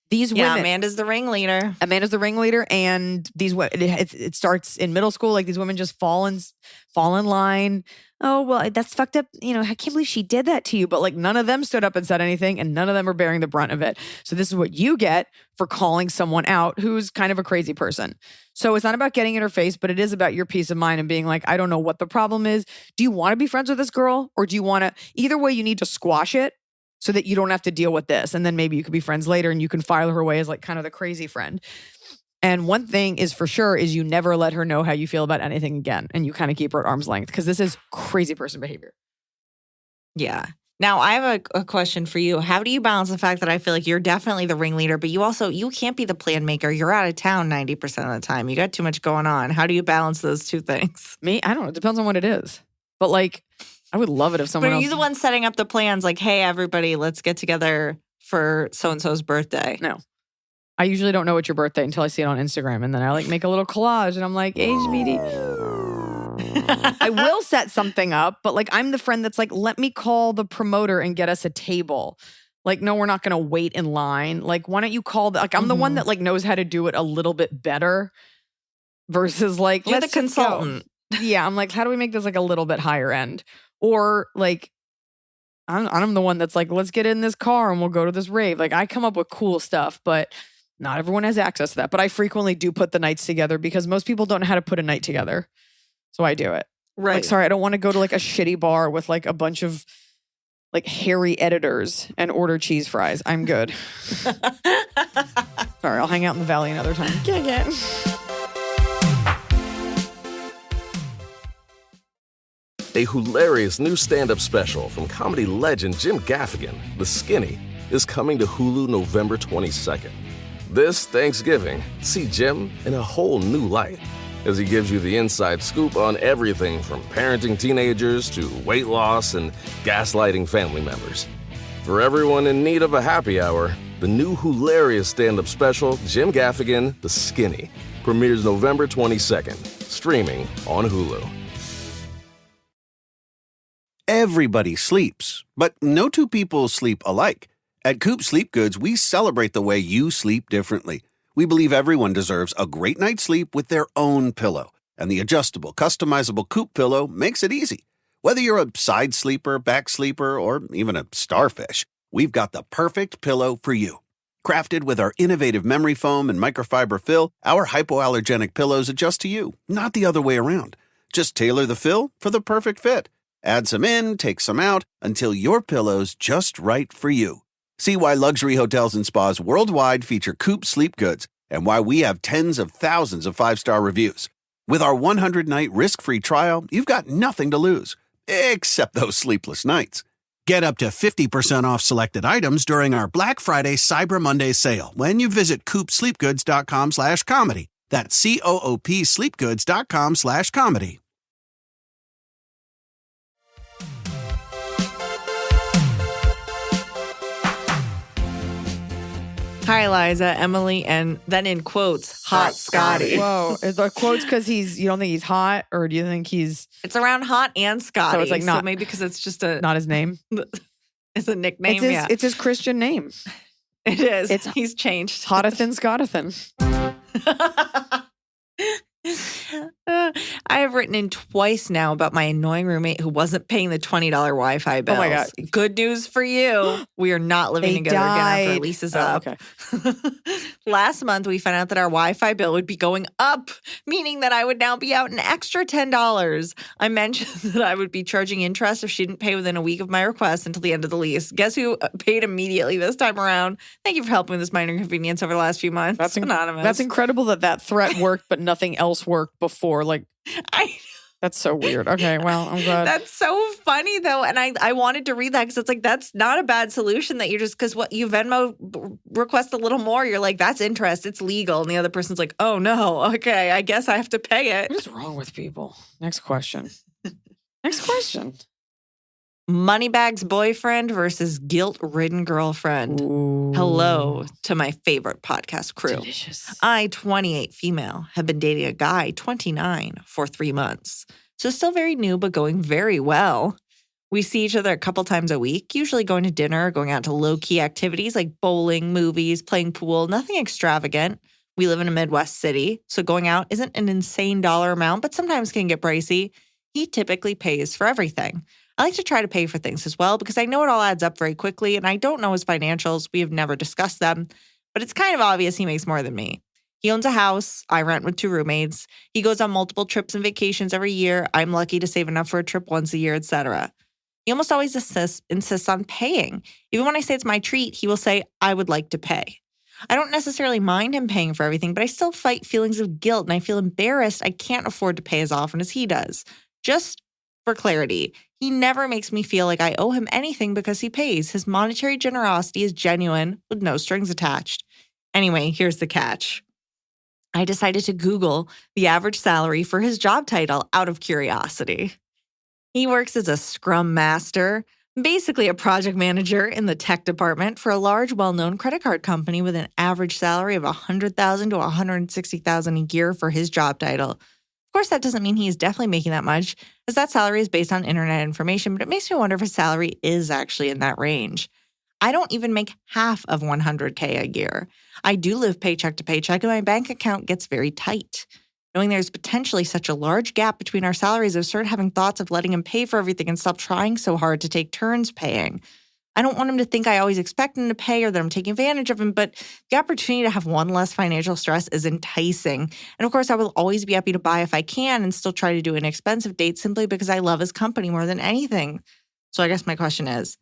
These women. Yeah, Amanda's the ringleader. And these it starts in middle school. Like these women just fall in line. Oh, well, that's fucked up. You know, I can't believe she did that to you. But like none of them stood up and said anything and none of them are bearing the brunt of it. So this is what you get for calling someone out who's kind of a crazy person. So it's not about getting in her face, but it is about your peace of mind and being like, I don't know what the problem is. Do you want to be friends with this girl? Or do you want to, either way, you need to squash it so that you don't have to deal with this. And then maybe you could be friends later and you can file her away as like kind of the crazy friend. And one thing is for sure is you never let her know how you feel about anything again. And you kind of keep her at arm's length because this is crazy person behavior. Yeah. Now, I have a question for you. How do you balance the fact that I feel like you're definitely the ringleader, but you can't be the plan maker. You're out of town 90% of the time. You got too much going on. How do you balance those two things? Me? I don't know. It depends on what it is. But like, I would love it if someone else. But are you the one setting up the plans? Like, hey, everybody, let's get together for so-and-so's birthday. No. I usually don't know it's your birthday until I see it on Instagram. And then I like make a little collage and I'm like, HBD. I will set something up, but like I'm the friend that's like, let me call the promoter and get us a table. Like, no, we're not going to wait in line. Like, why don't you call like I'm the one that like knows how to do it a little bit better versus like, you're the consultant. Yeah. I'm like, how do we make this like a little bit higher end? Or like, I'm the one that's like, let's get in this car and we'll go to this rave. Like I come up with cool stuff, but not everyone has access to that. But I frequently do put the nights together because most people don't know how to put a night together. So I do it. Right. Like, sorry, I don't want to go to like a shitty bar with like a bunch of like hairy editors and order cheese fries. I'm good. Sorry, I'll hang out in the valley another time. Get. A hilarious new stand-up special from comedy legend Jim Gaffigan, The Skinny, is coming to Hulu November 22nd. This Thanksgiving, see Jim in a whole new light as he gives you the inside scoop on everything from parenting teenagers to weight loss and gaslighting family members. For everyone in need of a happy hour, the new hilarious stand-up special, Jim Gaffigan, The Skinny, premieres November 22nd, streaming on Hulu. Everybody sleeps, but no two people sleep alike. At Coop Sleep Goods, we celebrate the way you sleep differently. We believe everyone deserves a great night's sleep with their own pillow. And the adjustable, customizable Coop pillow makes it easy. Whether you're a side sleeper, back sleeper, or even a starfish, we've got the perfect pillow for you. Crafted with our innovative memory foam and microfiber fill, our hypoallergenic pillows adjust to you, not the other way around. Just tailor the fill for the perfect fit. Add some in, take some out, until your pillow's just right for you. See why luxury hotels and spas worldwide feature Coop Sleep Goods and why we have tens of thousands of 5-star reviews. With our 100-night risk-free trial, you've got nothing to lose, except those sleepless nights. Get up to 50% off selected items during our Black Friday Cyber Monday sale when you visit coopsleepgoods.com/comedy. That's COOP sleepgoods.com/comedy. Hi, Iliza, Emily, and then in quotes, hot Scotty. Whoa. Is the quotes because you don't think he's hot, or do you think he's It's around hot and Scotty. So it's like not- maybe because it's just a not his name? it's a nickname. It's his Christian name. It is. It's He's changed. Hotathan Scottathan. I have written in twice now about my annoying roommate who wasn't paying the $20 Wi-Fi bills. Oh my God. Good news for you. We are not living They together again after died. Elisa's Oh, up. okay. Last month, we found out that our Wi-Fi bill would be going up, meaning that I would now be out an extra $10. I mentioned that I would be charging interest if she didn't pay within a week of my request until the end of the lease. Guess who paid immediately this time around? Thank you for helping with this minor inconvenience over the last few months. That's anonymous. That's incredible that threat worked, but nothing else worked before. Like, that's so weird. Okay, well, I'm glad. That's so funny, though. And I wanted to read that because it's like, that's not a bad solution that you're just, because what you Venmo request a little more, you're like, that's interest, it's legal. And the other person's like, oh no, okay, I guess I have to pay it. What is wrong with people? Next question. Next question. Moneybags boyfriend versus guilt-ridden girlfriend. Ooh. Hello to my favorite podcast crew. Delicious. I, 28 female, have been dating a guy, 29, for 3 months. So still very new, but going very well. We see each other a couple times a week, usually going to dinner, going out to low-key activities like bowling, movies, playing pool, nothing extravagant. We live in a Midwest city, so going out isn't an insane dollar amount, but sometimes can get pricey. He typically pays for everything. I like to try to pay for things as well because I know it all adds up very quickly, and I don't know his financials. We have never discussed them, but it's kind of obvious he makes more than me. He owns a house. I rent with 2 roommates. He goes on multiple trips and vacations every year. I'm lucky to save enough for a trip once a year, etc. He almost always insists on paying. Even when I say it's my treat, he will say, I would like to pay. I don't necessarily mind him paying for everything, but I still fight feelings of guilt, and I feel embarrassed I can't afford to pay as often as he does. Just for clarity, he never makes me feel like I owe him anything because he pays. His monetary generosity is genuine with no strings attached. Anyway, here's the catch. I decided to Google the average salary for his job title out of curiosity. He works as a scrum master, basically a project manager in the tech department for a large, well-known credit card company with an average salary of $100,000 to $160,000 a year for his job title. Of course, that doesn't mean he is definitely making that much, as that salary is based on internet information, but it makes me wonder if his salary is actually in that range. I don't even make half of $100K a year. I do live paycheck to paycheck, and my bank account gets very tight. Knowing there's potentially such a large gap between our salaries, I've started having thoughts of letting him pay for everything and stop trying so hard to take turns paying. I don't want him to think I always expect him to pay or that I'm taking advantage of him, but the opportunity to have one less financial stress is enticing. And of course, I will always be happy to buy if I can and still try to do inexpensive dates simply because I love his company more than anything. So I guess my question is,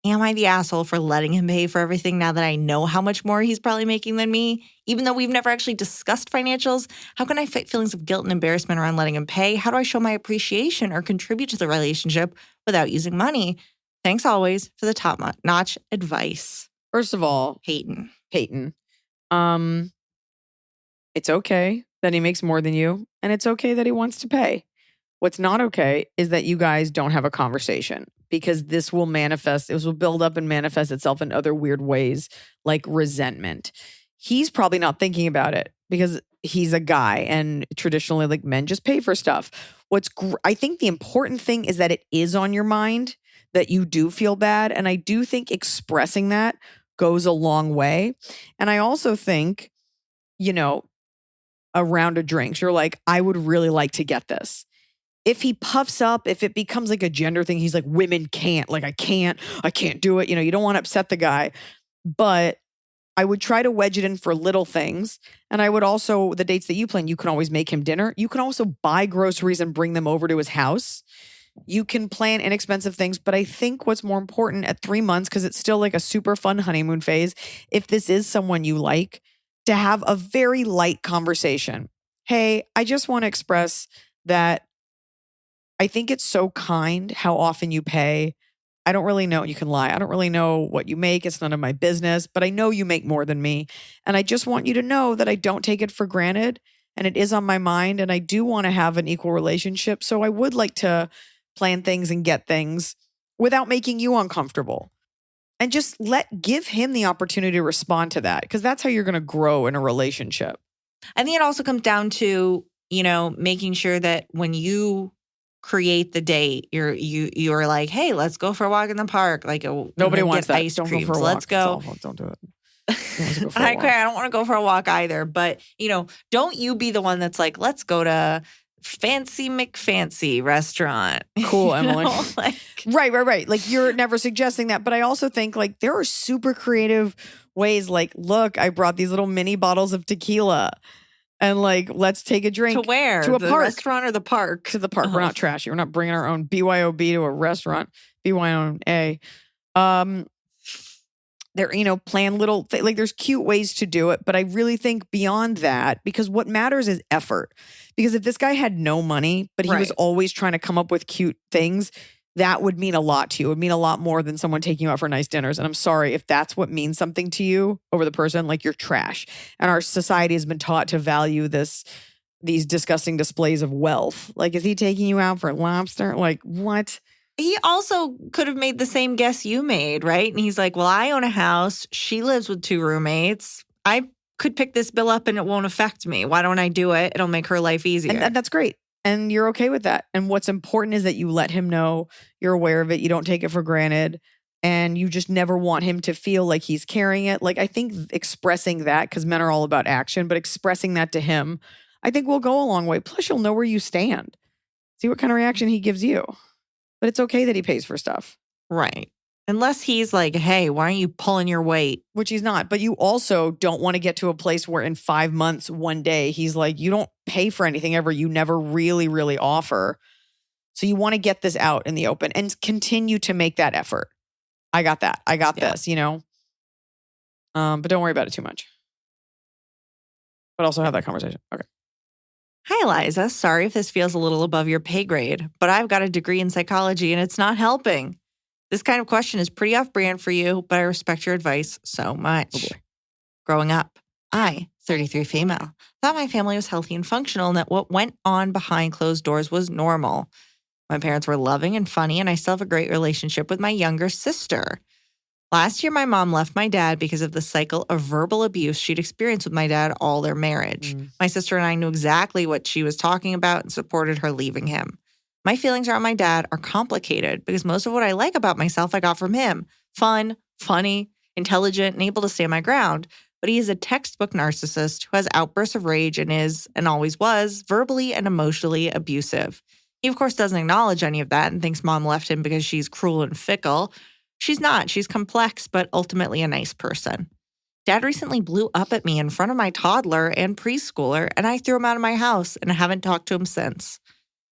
am I the asshole for letting him pay for everything now that I know how much more he's probably making than me? Even though we've never actually discussed financials, how can I fight feelings of guilt and embarrassment around letting him pay? How do I show my appreciation or contribute to the relationship without using money? Thanks always for the top-notch advice. First of all, Peyton. It's okay that he makes more than you, and it's okay that he wants to pay. What's not okay is that you guys don't have a conversation, because this will build up and manifest itself in other weird ways, like resentment. He's probably not thinking about it because he's a guy, and traditionally, like, men just pay for stuff. I think the important thing is that it is on your mind, that you do feel bad. And I do think expressing that goes a long way. And I also think, a round of drinks, you're like, I would really like to get this. If he puffs up, if it becomes like a gender thing, he's like, women can't, like, I can't do it. You don't want to upset the guy. But I would try to wedge it in for little things. And I would also, the dates that you plan, you can always make him dinner. You can also buy groceries and bring them over to his house. You can plan inexpensive things. But I think what's more important at 3 months, because it's still like a super fun honeymoon phase, if this is someone you like, to have a very light conversation. Hey, I just want to express that I think it's so kind how often you pay. I don't really know. You can lie. I don't really know what you make. It's none of my business, but I know you make more than me. And I just want you to know that I don't take it for granted and it is on my mind. And I do want to have an equal relationship. So I would like to plan things and get things without making you uncomfortable. And just give him the opportunity to respond to that, because that's how you're going to grow in a relationship. I think it also comes down to, making sure that when you create the date, you're like, hey, let's go for a walk in the park. Like nobody wants that. Ice don't creams. Go for a Let's walk. go. Don't do it. I don't want to go for a walk either. But, don't you be the one that's like, let's go to Fancy McFancy restaurant. Cool, Emily. Right. Like, you're never suggesting that. But I also think like there are super creative ways. Like, look, I brought these little mini bottles of tequila. And like, let's take a drink. To where? To a the park. Restaurant or the park? To the park. We're not trashy. We're not bringing our own BYOB to a restaurant. BYOA. They're, plan little, like there's cute ways to do it. But I really think beyond that, because what matters is effort. Because if this guy had no money, but he was always trying to come up with cute things, that would mean a lot to you. It would mean a lot more than someone taking you out for nice dinners. And I'm sorry, if that's what means something to you over the person, like, you're trash. And our society has been taught to value these disgusting displays of wealth. Like, is he taking you out for lobster? Like, what? He also could have made the same guess you made, right? And he's like, well, I own a house. She lives with 2 roommates. I could pick this bill up and it won't affect me. Why don't I do it? It'll make her life easier. And that's great. And you're okay with that. And what's important is that you let him know you're aware of it. You don't take it for granted. And you just never want him to feel like he's carrying it. Like, I think expressing that, because men are all about action, but expressing that to him, I think will go a long way. Plus, you'll know where you stand. See what kind of reaction he gives you. But it's okay that he pays for stuff. Right. Unless he's like, hey, why aren't you pulling your weight? Which he's not. But you also don't want to get to a place where in 5 months, one day, he's like, you don't pay for anything ever. You never really, really offer. So you want to get this out in the open and continue to make that effort. I got that. I got this, But don't worry about it too much. But also have that conversation. Okay. Hi, Iliza. Sorry if this feels a little above your pay grade, but I've got a degree in psychology and it's not helping. This kind of question is pretty off-brand for you, but I respect your advice so much. Oh, Growing up, I, 33 female, thought my family was healthy and functional and that what went on behind closed doors was normal. My parents were loving and funny, and I still have a great relationship with my younger sister. Last year, my mom left my dad because of the cycle of verbal abuse she'd experienced with my dad all their marriage. My sister and I knew exactly what she was talking about and supported her leaving him. My feelings around my dad are complicated because most of what I like about myself I got from him. Fun, funny, intelligent, and able to stand my ground. But he is a textbook narcissist who has outbursts of rage and is, and always was, verbally and emotionally abusive. He, of course, doesn't acknowledge any of that and thinks mom left him because she's cruel and fickle. She's not. She's complex, but ultimately a nice person. Dad recently blew up at me in front of my toddler and preschooler, and I threw him out of my house and haven't talked to him since.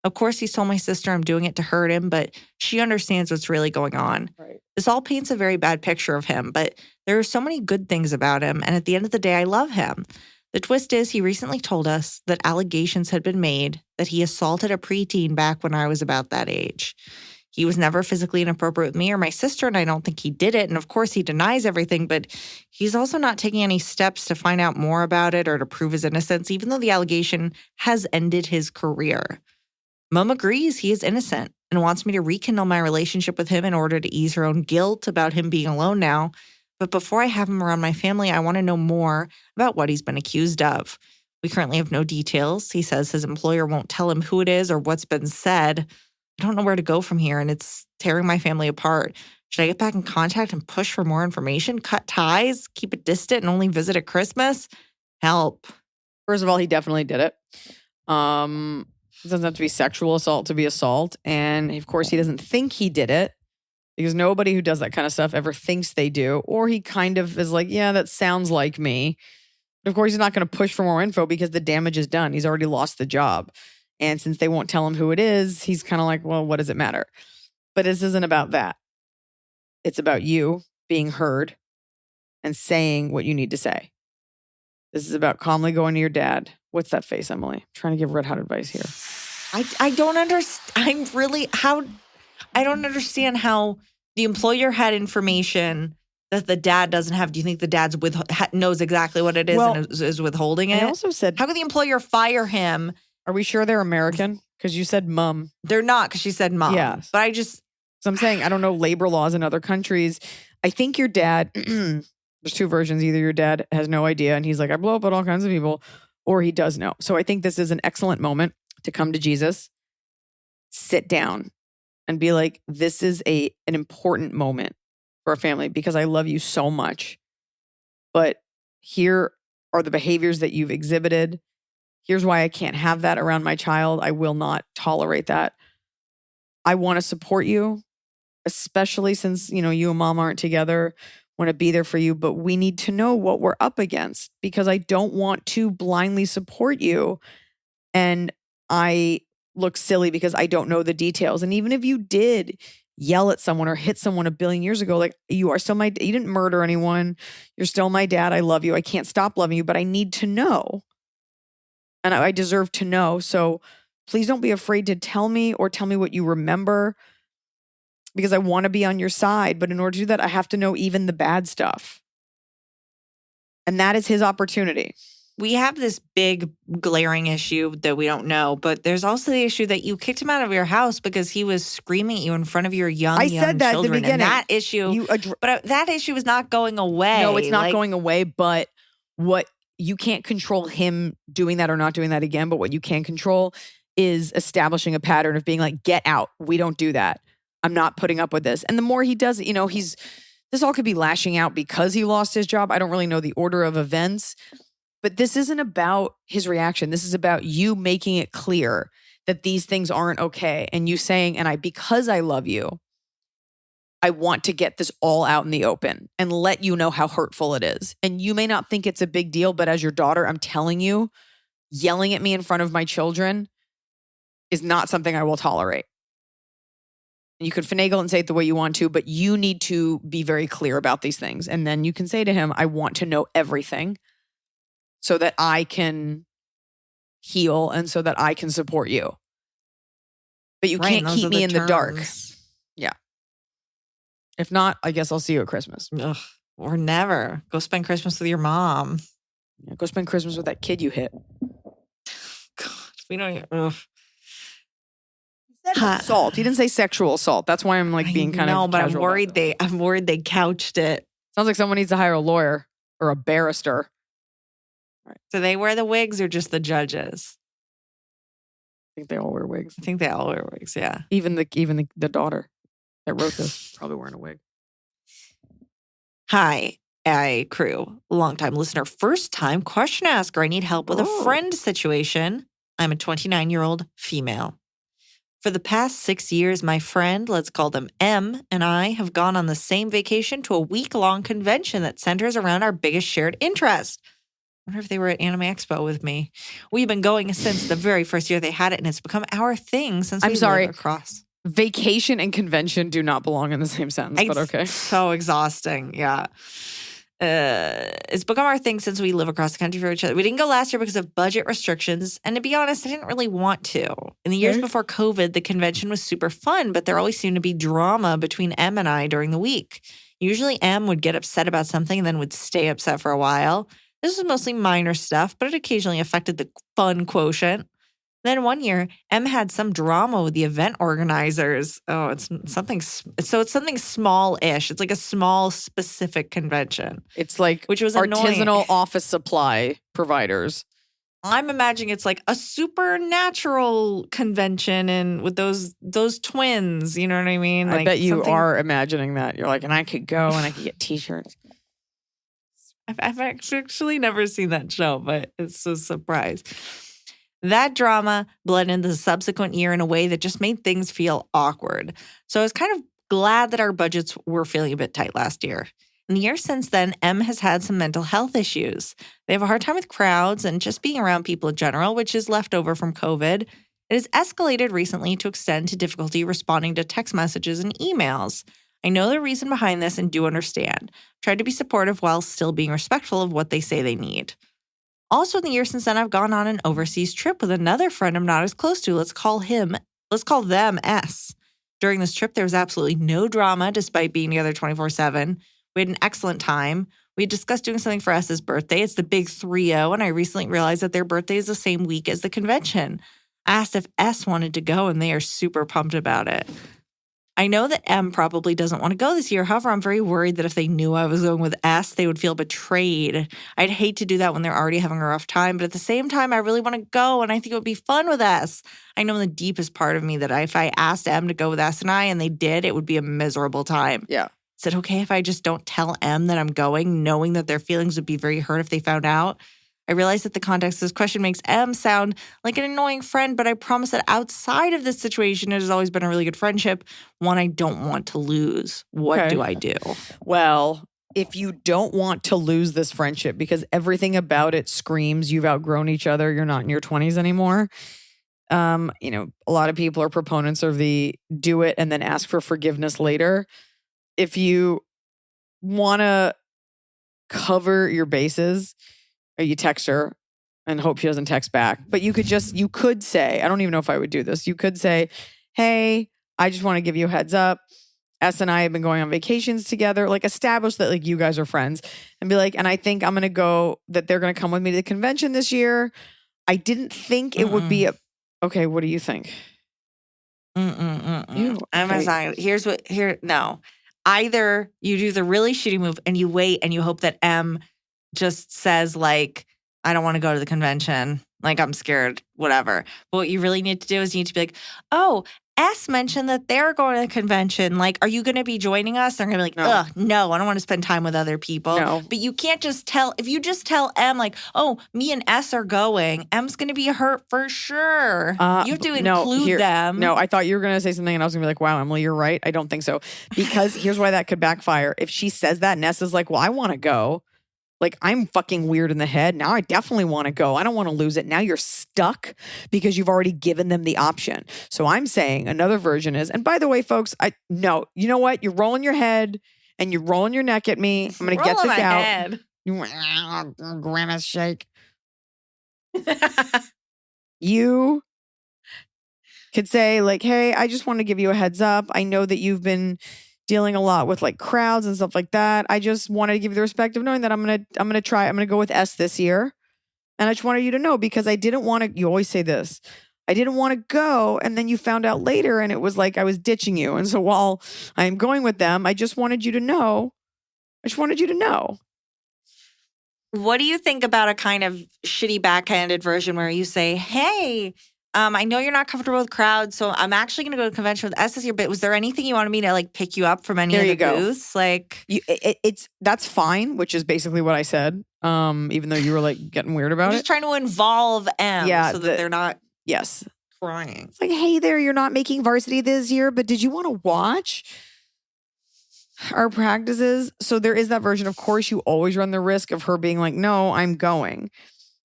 Of course, he's told my sister I'm doing it to hurt him, but she understands what's really going on. Right. This all paints a very bad picture of him, but there are so many good things about him, and at the end of the day, I love him. The twist is he recently told us that allegations had been made that he assaulted a preteen back when I was about that age. He was never physically inappropriate with me or my sister, and I don't think he did it. And of course, he denies everything, but he's also not taking any steps to find out more about it or to prove his innocence, even though the allegation has ended his career. Mom agrees he is innocent and wants me to rekindle my relationship with him in order to ease her own guilt about him being alone now. But before I have him around my family, I want to know more about what he's been accused of. We currently have no details. He says his employer won't tell him who it is or what's been said. I don't know where to go from here, and it's tearing my family apart. Should I get back in contact and push for more information, cut ties, keep it distant, and only visit at Christmas? Help. First of all, he definitely did it. It doesn't have to be sexual assault to be assault. And of course, he doesn't think he did it. Because nobody who does that kind of stuff ever thinks they do. Or he kind of is like, yeah, that sounds like me. But of course, he's not going to push for more info because the damage is done. He's already lost the job. And since they won't tell him who it is, he's kind of like, well, what does it matter? But this isn't about that. It's about you being heard and saying what you need to say. This is about calmly going to your dad. What's that face, Emily? I'm trying to give red hot advice here. I don't understand. I don't understand how the employer had information that the dad doesn't have. Do you think the dad's knows exactly what it is and is withholding it? I also said, how could the employer fire him? Are we sure they're American? Because you said mom. They're not, because she said mom. Yes. But So I'm saying, I don't know labor laws in other countries. I think your dad, there's two versions. Either your dad has no idea and he's like, I blow up at all kinds of people, or he does know. So I think this is an excellent moment to come to Jesus, sit down and be like, this is an important moment for a family because I love you so much. But here are the behaviors that you've exhibited. Here's why I can't have that around my child. I will not tolerate that. I want to support you, especially since, you and mom aren't together. Want to be there for you, but we need to know what we're up against because I don't want to blindly support you. And I look silly because I don't know the details. And even if you did yell at someone or hit someone 1 billion years ago, like you are still you didn't murder anyone. You're still my dad. I love you. I can't stop loving you, but I need to know. And I deserve to know. So please don't be afraid to tell me or tell me what you remember because I want to be on your side. But in order to do that, I have to know even the bad stuff. And that is his opportunity. We have this big glaring issue that we don't know, but there's also the issue that you kicked him out of your house because he was screaming at you in front of your young children. I said that at the beginning. And that issue, but that issue is not going away. No, it's not going away, but you can't control him doing that or not doing that again, but what you can control is establishing a pattern of being like, get out. We don't do that. I'm not putting up with this. And the more he does it, this all could be lashing out because he lost his job. I don't really know the order of events, but this isn't about his reaction. This is about you making it clear that these things aren't okay. And you saying, because I love you, I want to get this all out in the open and let you know how hurtful it is. And you may not think it's a big deal, but as your daughter, I'm telling you, yelling at me in front of my children is not something I will tolerate. You could finagle and say it the way you want to, but you need to be very clear about these things. And then you can say to him, I want to know everything so that I can heal and so that I can support you. But you can't keep me in the dark. Yeah. If not, I guess I'll see you at Christmas. Ugh, or never. Go spend Christmas with your mom. Yeah, go spend Christmas with that kid you hit. God, we don't even... Ugh. Assault. He didn't say sexual assault. That's why I'm being kind of. No, but I'm worried they couched it. Sounds like someone needs to hire a lawyer or a barrister. Right. Do they wear the wigs or just the judges? I think they all wear wigs. I think they all wear wigs. Yeah. Even the daughter that wrote this probably wearing a wig. Hi, crew, longtime listener, first time question asker. I need help with a friend situation. I'm a 29-year-old female. For the past 6 years, my friend, let's call them M, and I have gone on the same vacation to a week-long convention that centers around our biggest shared interest. I wonder if they were at Anime Expo with me. We've been going since the very first year they had it, and it's become our thing since we live across. Vacation and convention do not belong in the same sentence, but okay. So exhausting, yeah. It's become our thing since we live across the country from each other. We didn't go last year because of budget restrictions. And to be honest, I didn't really want to. In the years before COVID, the convention was super fun, but there always seemed to be drama between M and I during the week. Usually M would get upset about something and then would stay upset for a while. This was mostly minor stuff, but it occasionally affected the fun quotient. Then one year, M had some drama with the event organizers. Oh, it's something small-ish. It's like a small, specific convention. It's like which was artisanal annoying. Office supply providers. I'm imagining it's like a supernatural convention and with those twins. You know what I mean? I bet you are imagining that. You're like, and I could go and I could get T-shirts. I've actually never seen that show, but it's a surprise. That drama bled into the subsequent year in a way that just made things feel awkward. So I was kind of glad that our budgets were feeling a bit tight last year. In the years since then, M has had some mental health issues. They have a hard time with crowds and just being around people in general, which is left over from COVID. It has escalated recently to extend to difficulty responding to text messages and emails. I know the reason behind this and do understand. Tried to be supportive while still being respectful of what they say they need. Also, in the years since then, I've gone on an overseas trip with another friend I'm not as close to. Let's call them S. During this trip, there was absolutely no drama despite being together 24/7. We had an excellent time. We had discussed doing something for S's birthday. It's the big 3-0, and I recently realized that their birthday is the same week as the convention. I asked if S wanted to go, and they are super pumped about it. I know that M probably doesn't want to go this year. However, I'm very worried that if they knew I was going with S, they would feel betrayed. I'd hate to do that when they're already having a rough time, but at the same time, I really want to go, and I think it would be fun with S. I know in the deepest part of me that if I asked M to go with S and they did, it would be a miserable time. Yeah. Is it okay if I just don't tell M that I'm going, knowing that their feelings would be very hurt if they found out? I realize that the context of this question makes M sound like an annoying friend, but I promise that outside of this situation, it has always been a really good friendship, one I don't want to lose. What do I do? Well, if you don't want to lose this friendship because everything about it screams you've outgrown each other, you're not in your 20s anymore. A lot of people are proponents of the do it and then ask for forgiveness later. If you want to cover your bases, you text her and hope she doesn't text back. But you could say, I don't even know if I would do this. You could say, hey, I just want to give you a heads up. S and I have been going on vacations together. Like establish that like you guys are friends and be like, and I think I'm going to go, that they're going to come with me to the convention this year. I didn't think it would be okay. What do you think? I'm sorry. No. Either you do the really shitty move and you wait and you hope that M just says like, I don't want to go to the convention. Like I'm scared, whatever. But what you really need to do is you need to be like, oh, S mentioned that they're going to the convention. Like, are you going to be joining us? They're going to be like, no, I don't want to spend time with other people. No. But you can't just tell, if you just tell M like, oh, me and S are going, M's going to be hurt for sure. You have to include them. No, I thought you were going to say something and I was going to be like, wow, Emily, you're right. I don't think so. Because here's why that could backfire. If she says that and S is like, well, I want to go. Like, I'm fucking weird in the head. Now I definitely want to go. I don't want to lose it. Now you're stuck because you've already given them the option. So I'm saying another version is, and by the way, folks, you know what? You're rolling your head and you're rolling your neck at me. I'm going to get this out. Head. Grimace shake. You could say like, hey, I just want to give you a heads up. I know that you've been dealing a lot with like crowds and stuff like that. I just wanted to give you the respect of knowing that I'm going to go with S this year. And I just wanted you to know because I didn't want to, you always say this, I didn't want to go. And then you found out later and it was like I was ditching you. And so while I'm going with them, I just wanted you to know. What do you think about a kind of shitty backhanded version where you say, hey, I know you're not comfortable with crowds, so I'm actually going to go to a convention with S this year, but was there anything you wanted me to like pick you up from any of the booths? Like, that's fine, which is basically what I said, even though you were like getting weird about it. Just trying to involve M so that they're not crying. It's like, hey there, you're not making varsity this year, but did you want to watch our practices? So there is that version. Of course, you always run the risk of her being like, no, I'm going.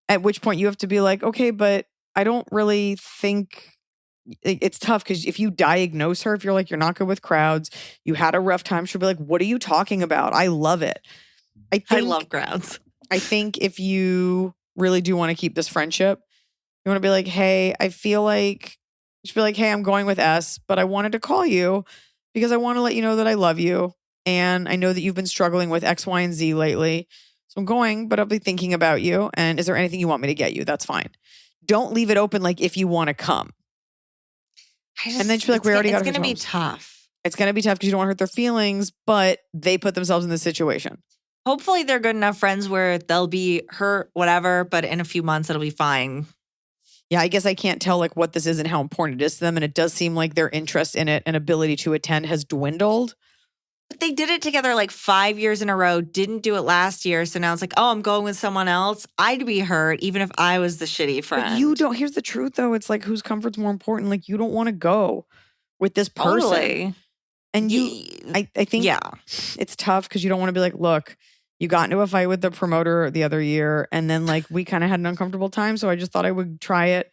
At which point you have to be like, okay, but I don't really think it's tough because if you diagnose her, if you're like, you're not good with crowds, you had a rough time, she'll be like, what are you talking about? I love it. I love crowds. I think if you really do want to keep this friendship, you want to be like, hey, I feel like, you should be like, hey, I'm going with S, but I wanted to call you because I want to let you know that I love you. And I know that you've been struggling with X, Y, and Z lately. So I'm going, but I'll be thinking about you. And is there anything you want me to get you? That's fine. Don't leave it open like if you want to come. And then she'll be like, we already got her. It's going to be tough. It's going to be tough because you don't want to hurt their feelings, but they put themselves in this situation. Hopefully they're good enough friends where they'll be hurt, whatever, but in a few months it'll be fine. Yeah, I guess I can't tell like what this is and how important it is to them. And it does seem like their interest in it and ability to attend has dwindled. But they did it together like 5 years in a row, didn't do it last year. So now it's like, oh, I'm going with someone else. I'd be hurt even if I was the shitty friend. But you don't. Here's the truth, though. It's like whose comfort's more important. Like you don't want to go with this person. Totally. And I think it's tough because you don't want to be like, look, you got into a fight with the promoter the other year, and then like we kind of had an uncomfortable time, so I just thought I would try it,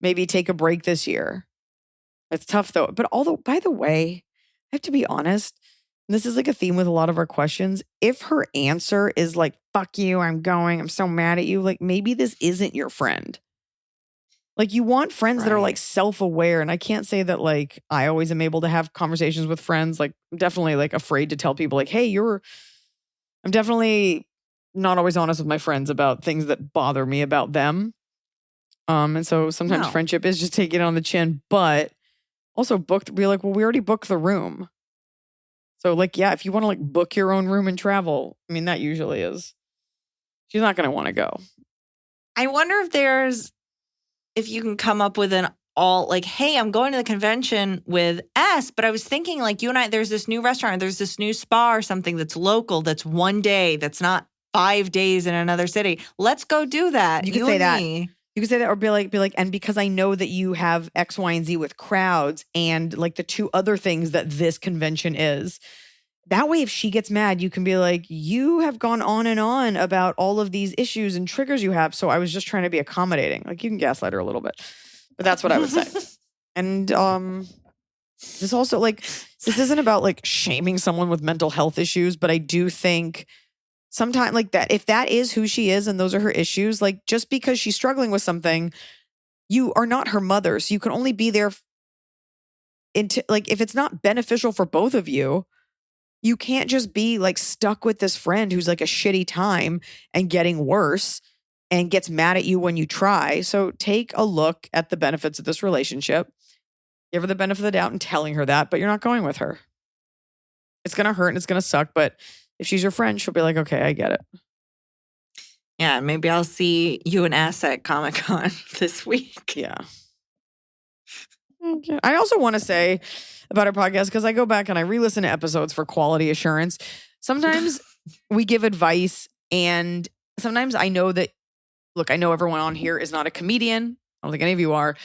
maybe take a break this year. It's tough though. But by the way, I have to be honest, and this is like a theme with a lot of our questions. If her answer is like, fuck you, I'm going, I'm so mad at you, like maybe this isn't your friend. Like you want friends that are like self-aware. And I can't say that like I always am able to have conversations with friends. Like I'm definitely like afraid to tell people like, hey, I'm definitely not always honest with my friends about things that bother me about them. And so sometimes friendship is just taking it on the chin, but also be like, well, we already booked the room. So like, yeah, if you want to like book your own room and travel, I mean, that usually is, she's not going to want to go. I wonder if you can come up with like, hey, I'm going to the convention with S, but I was thinking like you and I, there's this new restaurant, there's this new spa or something that's local, that's one day, that's not 5 days in another city. Let's go do that. You could say that. You could say that or be like, and because I know that you have X, Y, and Z with crowds and like the two other things that this convention is. That way, if she gets mad, you can be like, you have gone on and on about all of these issues and triggers you have. So I was just trying to be accommodating. Like you can gaslight her a little bit, but that's what I would say. And this also like, this isn't about like shaming someone with mental health issues, but I do think sometimes like that, if that is who she is and those are her issues, like just because she's struggling with something, you are not her mother. So you can only be there like if it's not beneficial for both of you, you can't just be like stuck with this friend who's like a shitty time and getting worse and gets mad at you when you try. So take a look at the benefits of this relationship. Give her the benefit of the doubt and telling her that, but you're not going with her. It's going to hurt and it's going to suck. But if she's your friend, she'll be like, okay, I get it. Yeah, maybe I'll see you and S at Comic-Con this week. Yeah. Okay. I also want to say about our podcast, because I go back and I re-listen to episodes for quality assurance. Sometimes we give advice and sometimes I know that, look, I know everyone on here is not a comedian. I don't think any of you are.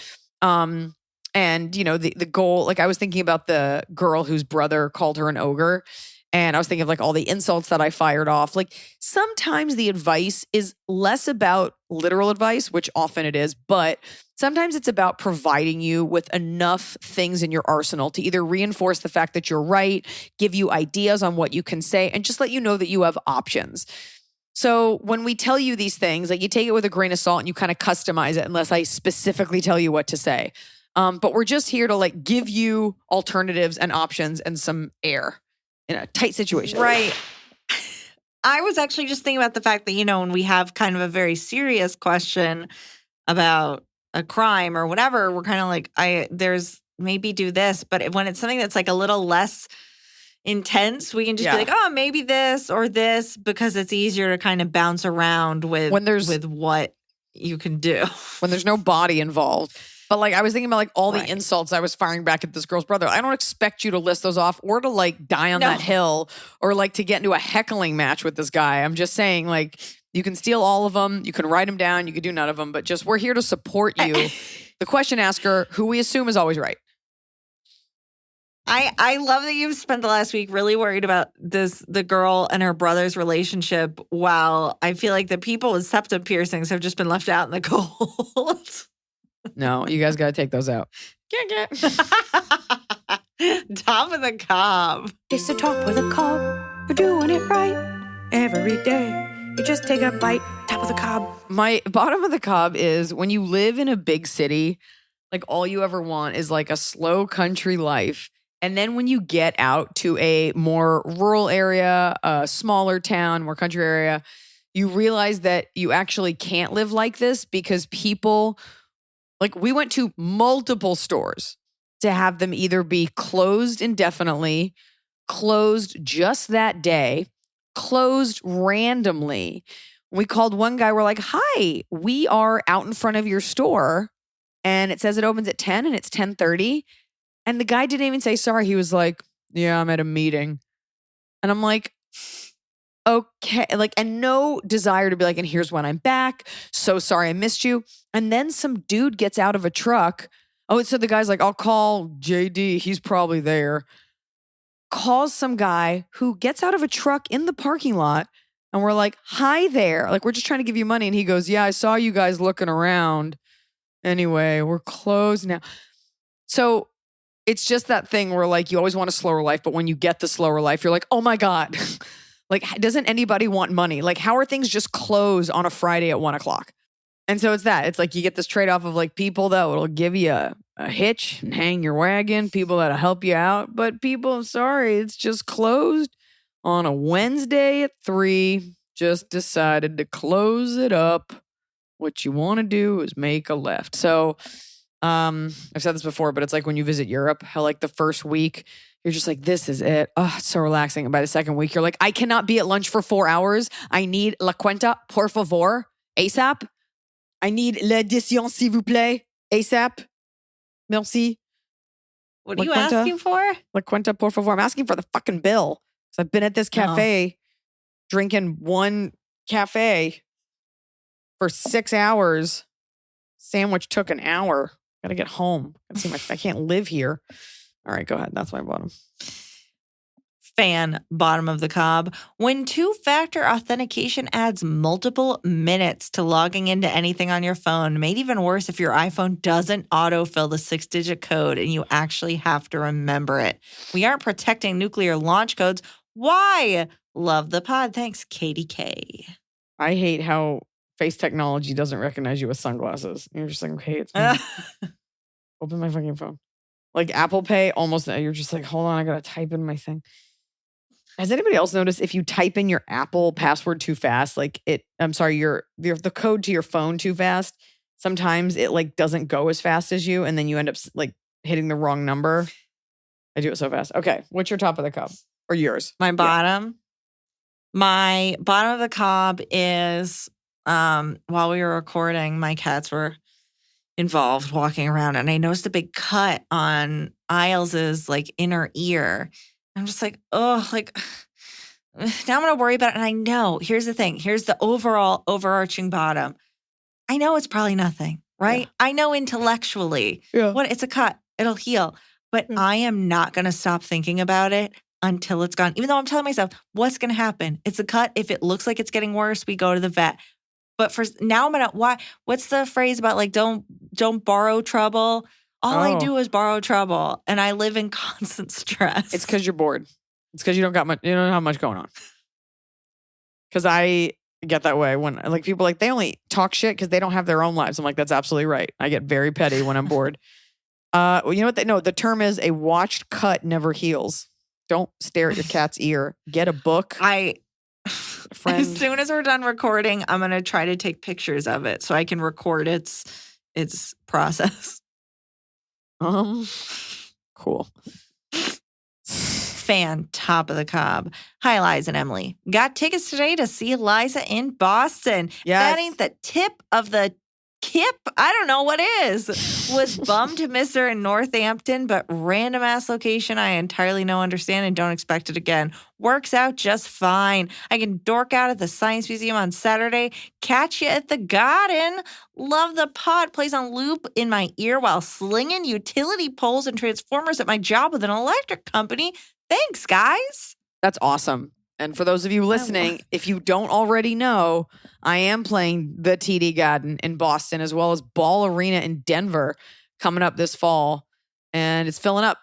And you know, the goal, like I was thinking about the girl whose brother called her an ogre. And I was thinking of like all the insults that I fired off. Like sometimes the advice is less about literal advice, which often it is, but sometimes it's about providing you with enough things in your arsenal to either reinforce the fact that you're right, give you ideas on what you can say, and just let you know that you have options. So when we tell you these things, like you take it with a grain of salt and you kind of customize it unless I specifically tell you what to say. But we're just here to like give you alternatives and options and some air in a tight situation. Right. I was actually just thinking about the fact that, you know, when we have kind of a very serious question about a crime or whatever, we're kind of like, there's maybe do this. But when it's something that's like a little less intense, we can just be like, oh, maybe this or this, because it's easier to kind of bounce around with what you can do. When there's no body involved. But like I was thinking about like all the insults I was firing back at this girl's brother. I don't expect you to list those off or to like die on that hill or like to get into a heckling match with this guy. I'm just saying like you can steal all of them. You can write them down. You can do none of them. But just we're here to support you. The question asker, who we assume is always right. I love that you've spent the last week really worried about the girl and her brother's relationship, while I feel like the people with septum piercings have just been left out in the cold. No, you guys got to take those out. Top of the cob. It's the top of the cob. We're doing it right every day. You just take a bite. Top of the cob. My bottom of the cob is when you live in a big city, like all you ever want is like a slow country life. And then when you get out to a more rural area, a smaller town, more country area, you realize that you actually can't live like this because people... Like we went to multiple stores to have them either be closed indefinitely, closed just that day, closed randomly. We called one guy, we're like, hi, we are out in front of your store and it says it opens at 10 and it's 10:30. And the guy didn't even say sorry. He was like, yeah, I'm at a meeting. And I'm like, okay, like, and no desire to be like, and here's when I'm back. So sorry I missed you. And then some dude gets out of a truck. Oh, so the guy's like, I'll call JD. He's probably there. calls some guy who gets out of a truck in the parking lot. And we're like, hi there. Like, we're just trying to give you money. And he goes, yeah, I saw you guys looking around. Anyway, we're closed now. So it's just that thing where like, you always want a slower life. But when you get the slower life, you're like, oh my God. Like, doesn't anybody want money? Like, how are things just closed on a Friday at 1:00? And so it's that. It's like you get this trade-off of like people that will give you a hitch and hang your wagon, people that'll help you out. But people, sorry, it's just closed on a Wednesday at 3. Just decided to close it up. What you want to do is make a left. So I've said this before, but it's like when you visit Europe, how like the first week, you're just like, this is it. Oh, it's so relaxing. And by the second week, you're like, I cannot be at lunch for 4 hours. I need la cuenta, por favor, ASAP. I need l'addition, s'il vous plaît, ASAP. Merci. What are you asking for? La cuenta, por favor. I'm asking for the fucking bill. So I've been at this cafe drinking one cafe for 6 hours. Sandwich took an hour. Gotta get home. I can't live here. All right, go ahead. That's my bottom. Fan, bottom of the cob. When two-factor authentication adds multiple minutes to logging into anything on your phone, made even worse if your iPhone doesn't autofill the 6-digit code and you actually have to remember it. We aren't protecting nuclear launch codes. Why? Love the pod. Thanks, Katie K. I hate how face technology doesn't recognize you with sunglasses. You're just like, okay, it's me. Open my fucking phone. Like Apple Pay, almost, you're just like, hold on, I gotta type in my thing. Has anybody else noticed if you type in your Apple password too fast, like the code to your phone too fast, sometimes it like doesn't go as fast as you and then you end up like hitting the wrong number. I do it so fast. Okay, what's your top of the cup? Or yours? My bottom? Yeah. My bottom of the cob is while we were recording, my cats were involved walking around and I noticed a big cut on Iles's like inner ear. I'm just like, oh, like now I'm going to worry about it. And I know, here's the thing. Here's the overall overarching bottom. I know it's probably nothing, right? Yeah. I know intellectually it's a cut. It'll heal. But I am not going to stop thinking about it until it's gone. Even though I'm telling myself, what's going to happen? It's a cut. If it looks like it's getting worse, we go to the vet. But for now, I'm going to, what's the phrase about like, don't borrow trouble? All I do is borrow trouble, and I live in constant stress. It's because you're bored. It's because you don't have much going on. Because I get that way when like people like they only talk shit because they don't have their own lives. I'm like, that's absolutely right. I get very petty when I'm bored. Well, you know what? The term is a watched cut never heals. Don't stare at your cat's ear. Get a book. As soon as we're done recording, I'm gonna try to take pictures of it so I can record its process. Cool. Fan, top of the cob. Hi, Iliza and Emily. Got tickets today to see Iliza in Boston. Yes. That ain't the tip of the kip. I don't know what is. Was bummed to miss her in Northampton, but random ass location I entirely understand and don't expect it again. Works out just fine. I can dork out at the Science Museum on Saturday. Catch you at the Garden. Love the pod. Plays on loop in my ear while slinging utility poles and transformers at my job with an electric company. Thanks, guys. That's awesome. And for those of you listening, if you don't already know, I am playing the TD Garden in Boston as well as Ball Arena in Denver coming up this fall. And it's filling up.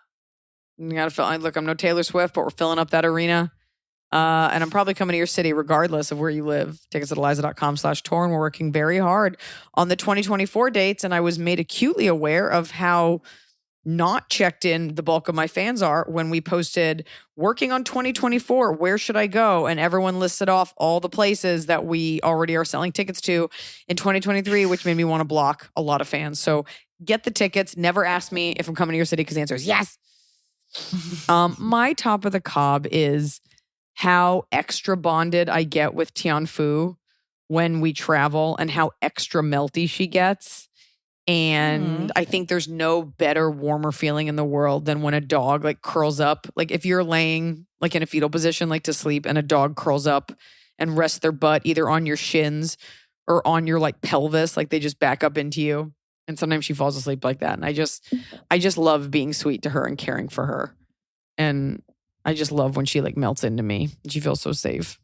You gotta fill. Look, I'm no Taylor Swift, but we're filling up that arena. And I'm probably coming to your city regardless of where you live. Tickets at iliza.com/tour. And we're working very hard on the 2024 dates. And I was made acutely aware of how not checked in the bulk of my fans are when we posted working on 2024. Where should I go? And everyone listed off all the places that we already are selling tickets to in 2023, which made me want to block a lot of fans. So get the tickets. Never ask me if I'm coming to your city because the answer is yes. My top of the cob is how extra bonded I get with Tianfu when we travel and how extra melty she gets. And I think there's no better, warmer feeling in the world than when a dog like curls up. Like if you're laying like in a fetal position, like to sleep, and a dog curls up and rests their butt either on your shins or on your like pelvis, like they just back up into you. And sometimes she falls asleep like that. And I just love being sweet to her and caring for her. And I just love when she like melts into me. She feels so safe.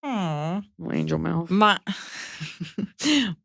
Aww. Angel mouth.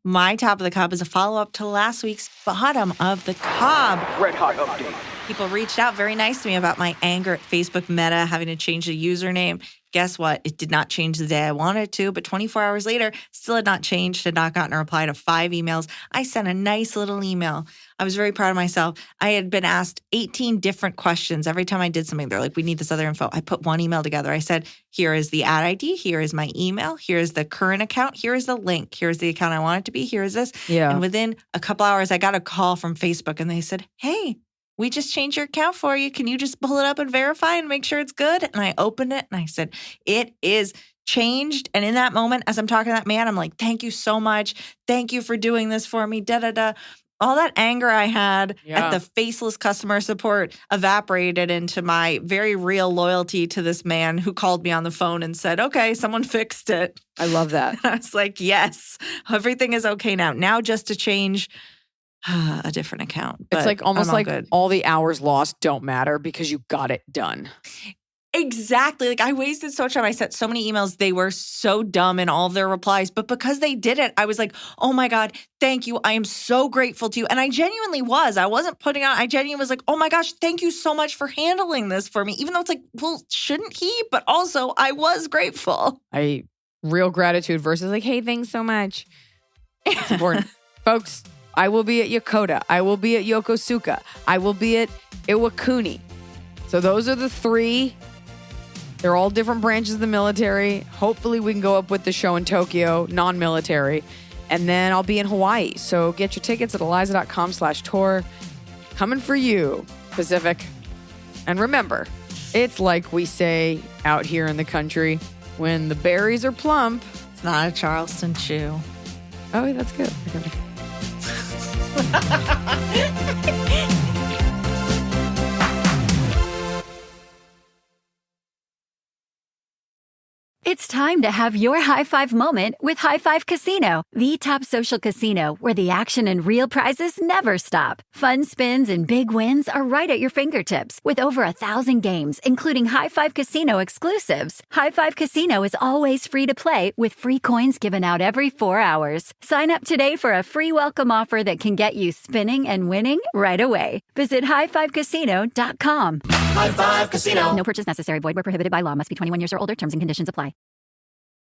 My top of the cob is a follow-up to last week's bottom of the cob. Red hot update. People reached out very nice to me about my anger at Facebook Meta having to change the username. Guess what? It did not change the day I wanted it to, but 24 hours later, still had not changed, had not gotten a reply to 5 emails. I sent a nice little email. I was very proud of myself. I had been asked 18 different questions every time I did something. They're like, we need this other info. I put one email together. I said, here is the ad ID. Here is my email. Here is the current account. Here is the link. Here's the account I want it to be. Here is this. Yeah. And within a couple hours, I got a call from Facebook and they said, hey, we just changed your account for you. Can you just pull it up and verify and make sure it's good? And I opened it and I said, it is changed. And in that moment, as I'm talking to that man, I'm like, thank you so much. Thank you for doing this for me. Da-da-da. All that anger I had at the faceless customer support evaporated into my very real loyalty to this man who called me on the phone and said, okay, someone fixed it. I love that. And I was like, yes, everything is okay now. Now just to change a different account. It's like almost like good. all the hours lost don't matter because you got it done. Exactly. Like I wasted so much time. I sent so many emails. They were so dumb in all of their replies. But because they did it, I was like, oh my God, thank you. I am so grateful to you. And I genuinely was. I wasn't putting on, I genuinely was like, oh my gosh, thank you so much for handling this for me. Even though it's like, well, shouldn't he? But also I was grateful. Real gratitude versus like, hey, thanks so much. It's important. Folks, I will be at Yokota. I will be at Yokosuka. I will be at Iwakuni. So those are the 3. They're all different branches of the military. Hopefully we can go up with the show in Tokyo, non-military. And then I'll be in Hawaii. So get your tickets at iliza.com/tour. Coming for you, Pacific. And remember, it's like we say out here in the country, when the berries are plump. It's not a Charleston chew. Oh, that's good. It's time to have your high five moment with High Five Casino, the top social casino where the action and real prizes never stop. Fun spins and big wins are right at your fingertips with over 1,000 games, including High Five Casino exclusives. High Five Casino is always free to play with free coins given out every 4 hours. Sign up today for a free welcome offer that can get you spinning and winning right away. Visit highfivecasino.com. High Five Casino. No purchase necessary. Void where prohibited by law. Must be 21 years or older. Terms and conditions apply.